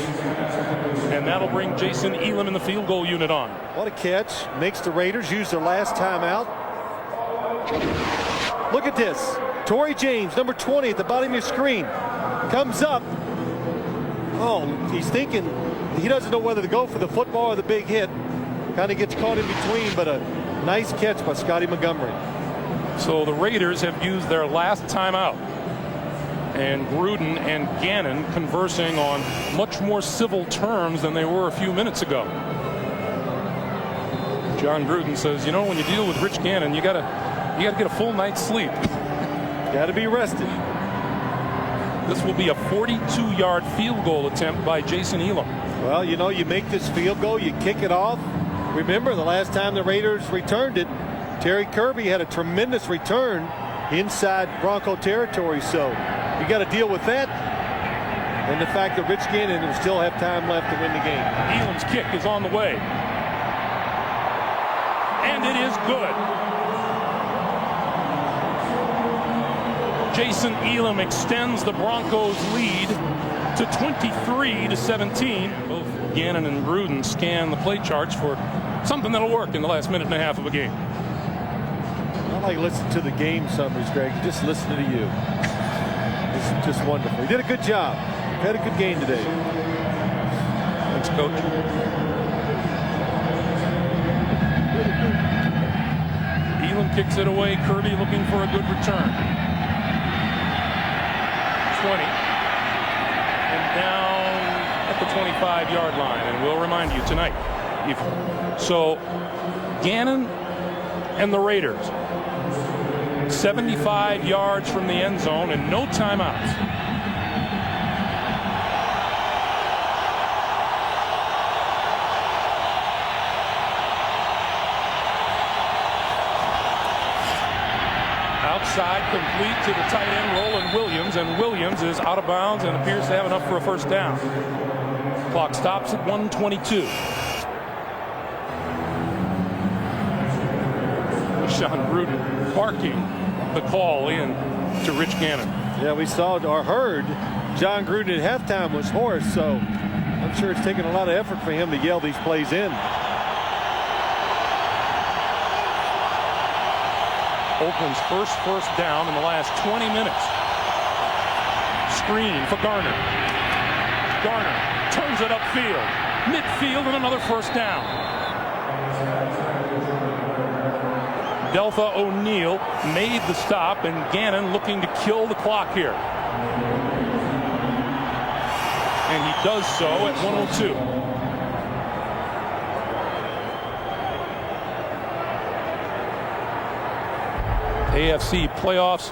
And that'll bring Jason Elam in the field goal unit on. What a catch. Makes the Raiders use their last timeout. Look at this. Torrey James, number 20 at the bottom of your screen. Comes up. Oh, he's thinking he doesn't know whether to go for the football or the big hit. Kind of gets caught in between, but a nice catch by Scotty Montgomery. So the Raiders have used their last timeout. And Gruden and Gannon conversing on much more civil terms than they were a few minutes ago. John Gruden says, you know, when you deal with Rich Gannon, you gotta get a full night's sleep. Got to be rested. This will be a 42-yard field goal attempt by Jason Elam. Well, you know, you make this field goal, you kick it off. Remember, the last time the Raiders returned it, Terry Kirby had a tremendous return inside Bronco territory. So you got to deal with that. And the fact that Rich Gannon will still have time left to win the game. Elam's kick is on the way. And it is good. Jason Elam extends the Broncos lead to 23-17. Both Gannon and Gruden scan the play charts for something that'll work in the last minute and a half of a game. I like listening to the game summaries, Greg. Just listening to you. It's just wonderful. You did a good job. You've had a good game today. Thanks, Coach. Elam kicks it away. Kirby looking for a good return. 20. And down at the 25-yard line. And we'll remind you tonight. So Gannon and the Raiders 75 yards from the end zone and no timeouts. Outside, complete to the tight end, Roland Williams, and Williams is out of bounds and appears to have enough for a first down. Clock stops at 1:22. Sean Gruden barking the call in to Rich Gannon. Yeah, we saw or heard John Gruden at halftime was hoarse, so I'm sure it's taken a lot of effort for him to yell these plays in. Oakland's first down in the last 20 minutes. Screen for Garner. Garner turns it upfield. Midfield and another first down. Deltha O'Neal made the stop, and Gannon looking to kill the clock here. And he does so at 1:02. AFC playoffs.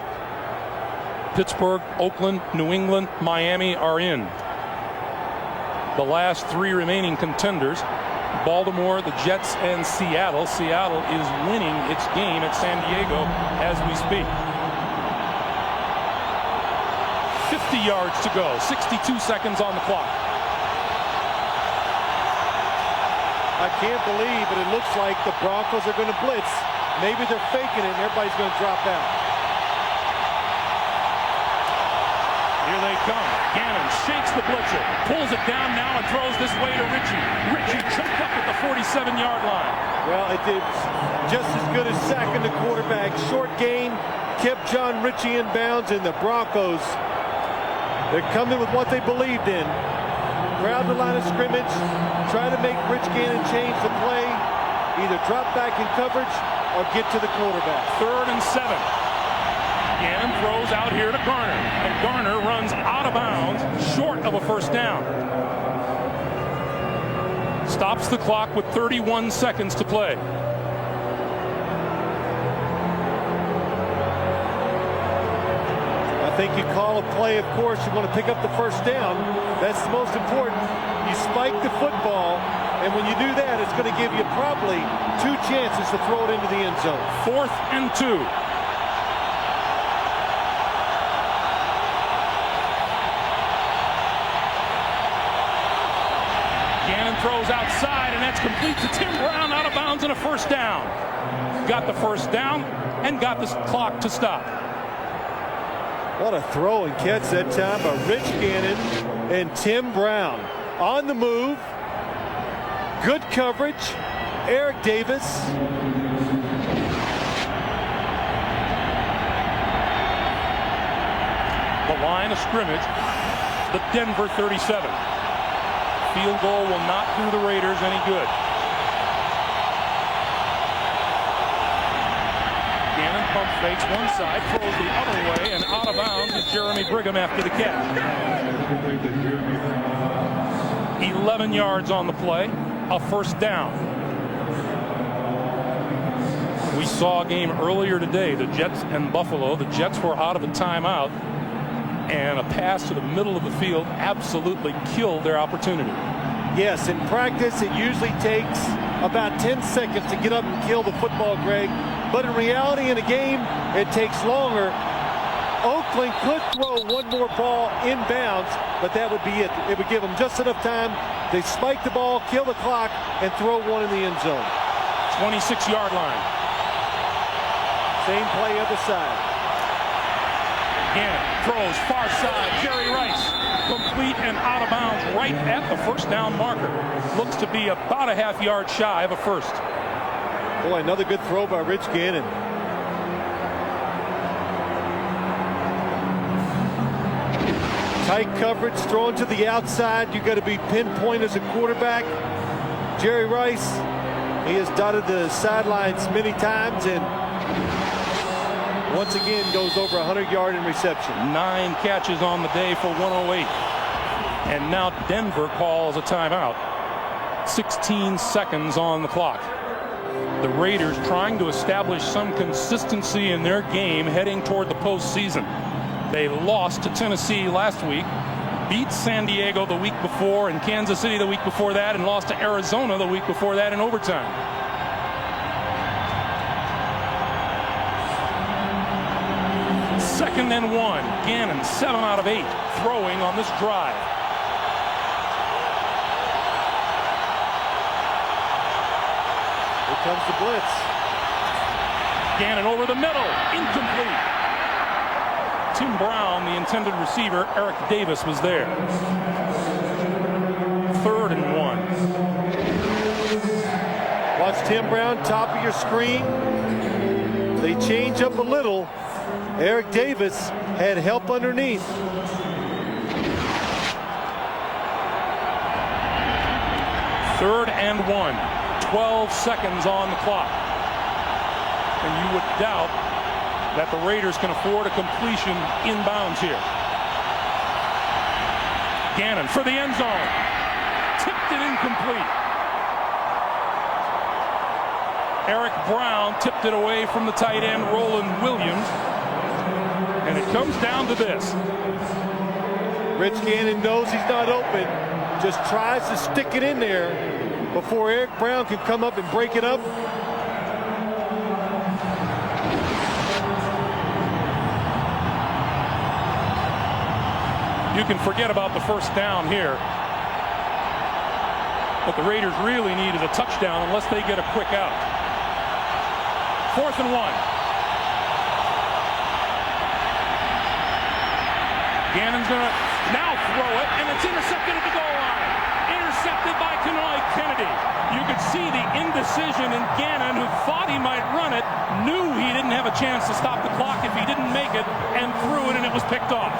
Pittsburgh, Oakland, New England, Miami are in. The last three remaining contenders, Baltimore, the Jets, and Seattle. Seattle is winning its game at San Diego as we speak. 50 yards to go, 62 seconds on the clock. I can't believe, but it looks like the Broncos are going to blitz. Maybe they're faking it and everybody's going to drop out. Here they come. Gannon shakes the blitzer, pulls it down now and throws this way to Ritchie. Ritchie choked up at the 47-yard line. Well, it did just as good as sacking the quarterback. Short gain, kept John Ritchie in bounds, and the Broncos, they're coming with what they believed in. Crowd the line of scrimmage, try to make Rich Gannon change the play, either drop back in coverage or get to the quarterback. 3rd and 7. Gannon throws out here to Garner, and Garner runs out of bounds, short of a first down. Stops the clock with 31 seconds to play. I think you call a play, of course, you want to pick up the first down. That's the most important. You spike the football, and when you do that, it's going to give you probably 2 chances to throw it into the end zone. 4th and 2. Gannon throws outside, and that's complete to Tim Brown, out of bounds, and a first down. Got the first down and got the clock to stop. What a throw and catch that time by Rich Gannon and Tim Brown. On the move. Good coverage. Eric Davis. The line of scrimmage, the Denver 37. Field goal will not do the Raiders any good. Gannon pump fakes one side, throws the other way, and out of bounds is Jeremy Brigham after the catch. 11 yards on the play, a first down. We saw a game earlier today, the Jets and Buffalo. The Jets were out of a timeout, and a pass to the middle of the field absolutely killed their opportunity. Yes, in practice it usually takes about 10 seconds to get up and kill the football, Greg. But in reality, in a game, it takes longer. Oakland could throw one more ball inbounds, but that would be it. It would give them just enough time to spike the ball, kill the clock, and throw one in the end zone. 26-yard line. Same play other side. Gannon throws far side. Jerry Rice complete and out of bounds right at the first down marker. Looks to be about a half-yard shy of a first. Boy, another good throw by Rich Gannon. Tight coverage, throwing to the outside. You got to be pinpoint as a quarterback. Jerry Rice, he has dotted the sidelines many times and once again goes over 100 yards in reception. 9 catches on the day for 108. And now Denver calls a timeout. 16 seconds on the clock. The Raiders trying to establish some consistency in their game heading toward the postseason. They lost to Tennessee last week, beat San Diego the week before and Kansas City the week before that, and lost to Arizona the week before that in overtime. Second and 1. Gannon 7 out of 8 throwing on this drive. Here comes the blitz. Gannon over the middle, incomplete. Tim Brown, the intended receiver. Eric Davis was there. 3rd and 1. Watch Tim Brown, top of your screen. They change up a little. Eric Davis had help underneath. Third and 1. 12 seconds on the clock. And you would doubt that the Raiders can afford a completion inbounds here. Gannon for the end zone. Tipped it incomplete. Eric Brown tipped it away from the tight end, Roland Williams. And it comes down to this. Rich Gannon knows he's not open. Just tries to stick it in there before Eric Brown can come up and break it up. You can forget about the first down here. But the Raiders really needed a touchdown unless they get a quick out. 4th and 1. Gannon's going to now throw it, and it's intercepted at the goal line. Intercepted by Kenoy Kennedy. You could see the indecision in Gannon, who thought he might run it, knew he didn't have a chance to stop the clock if he didn't make it, and threw it, and it was picked off.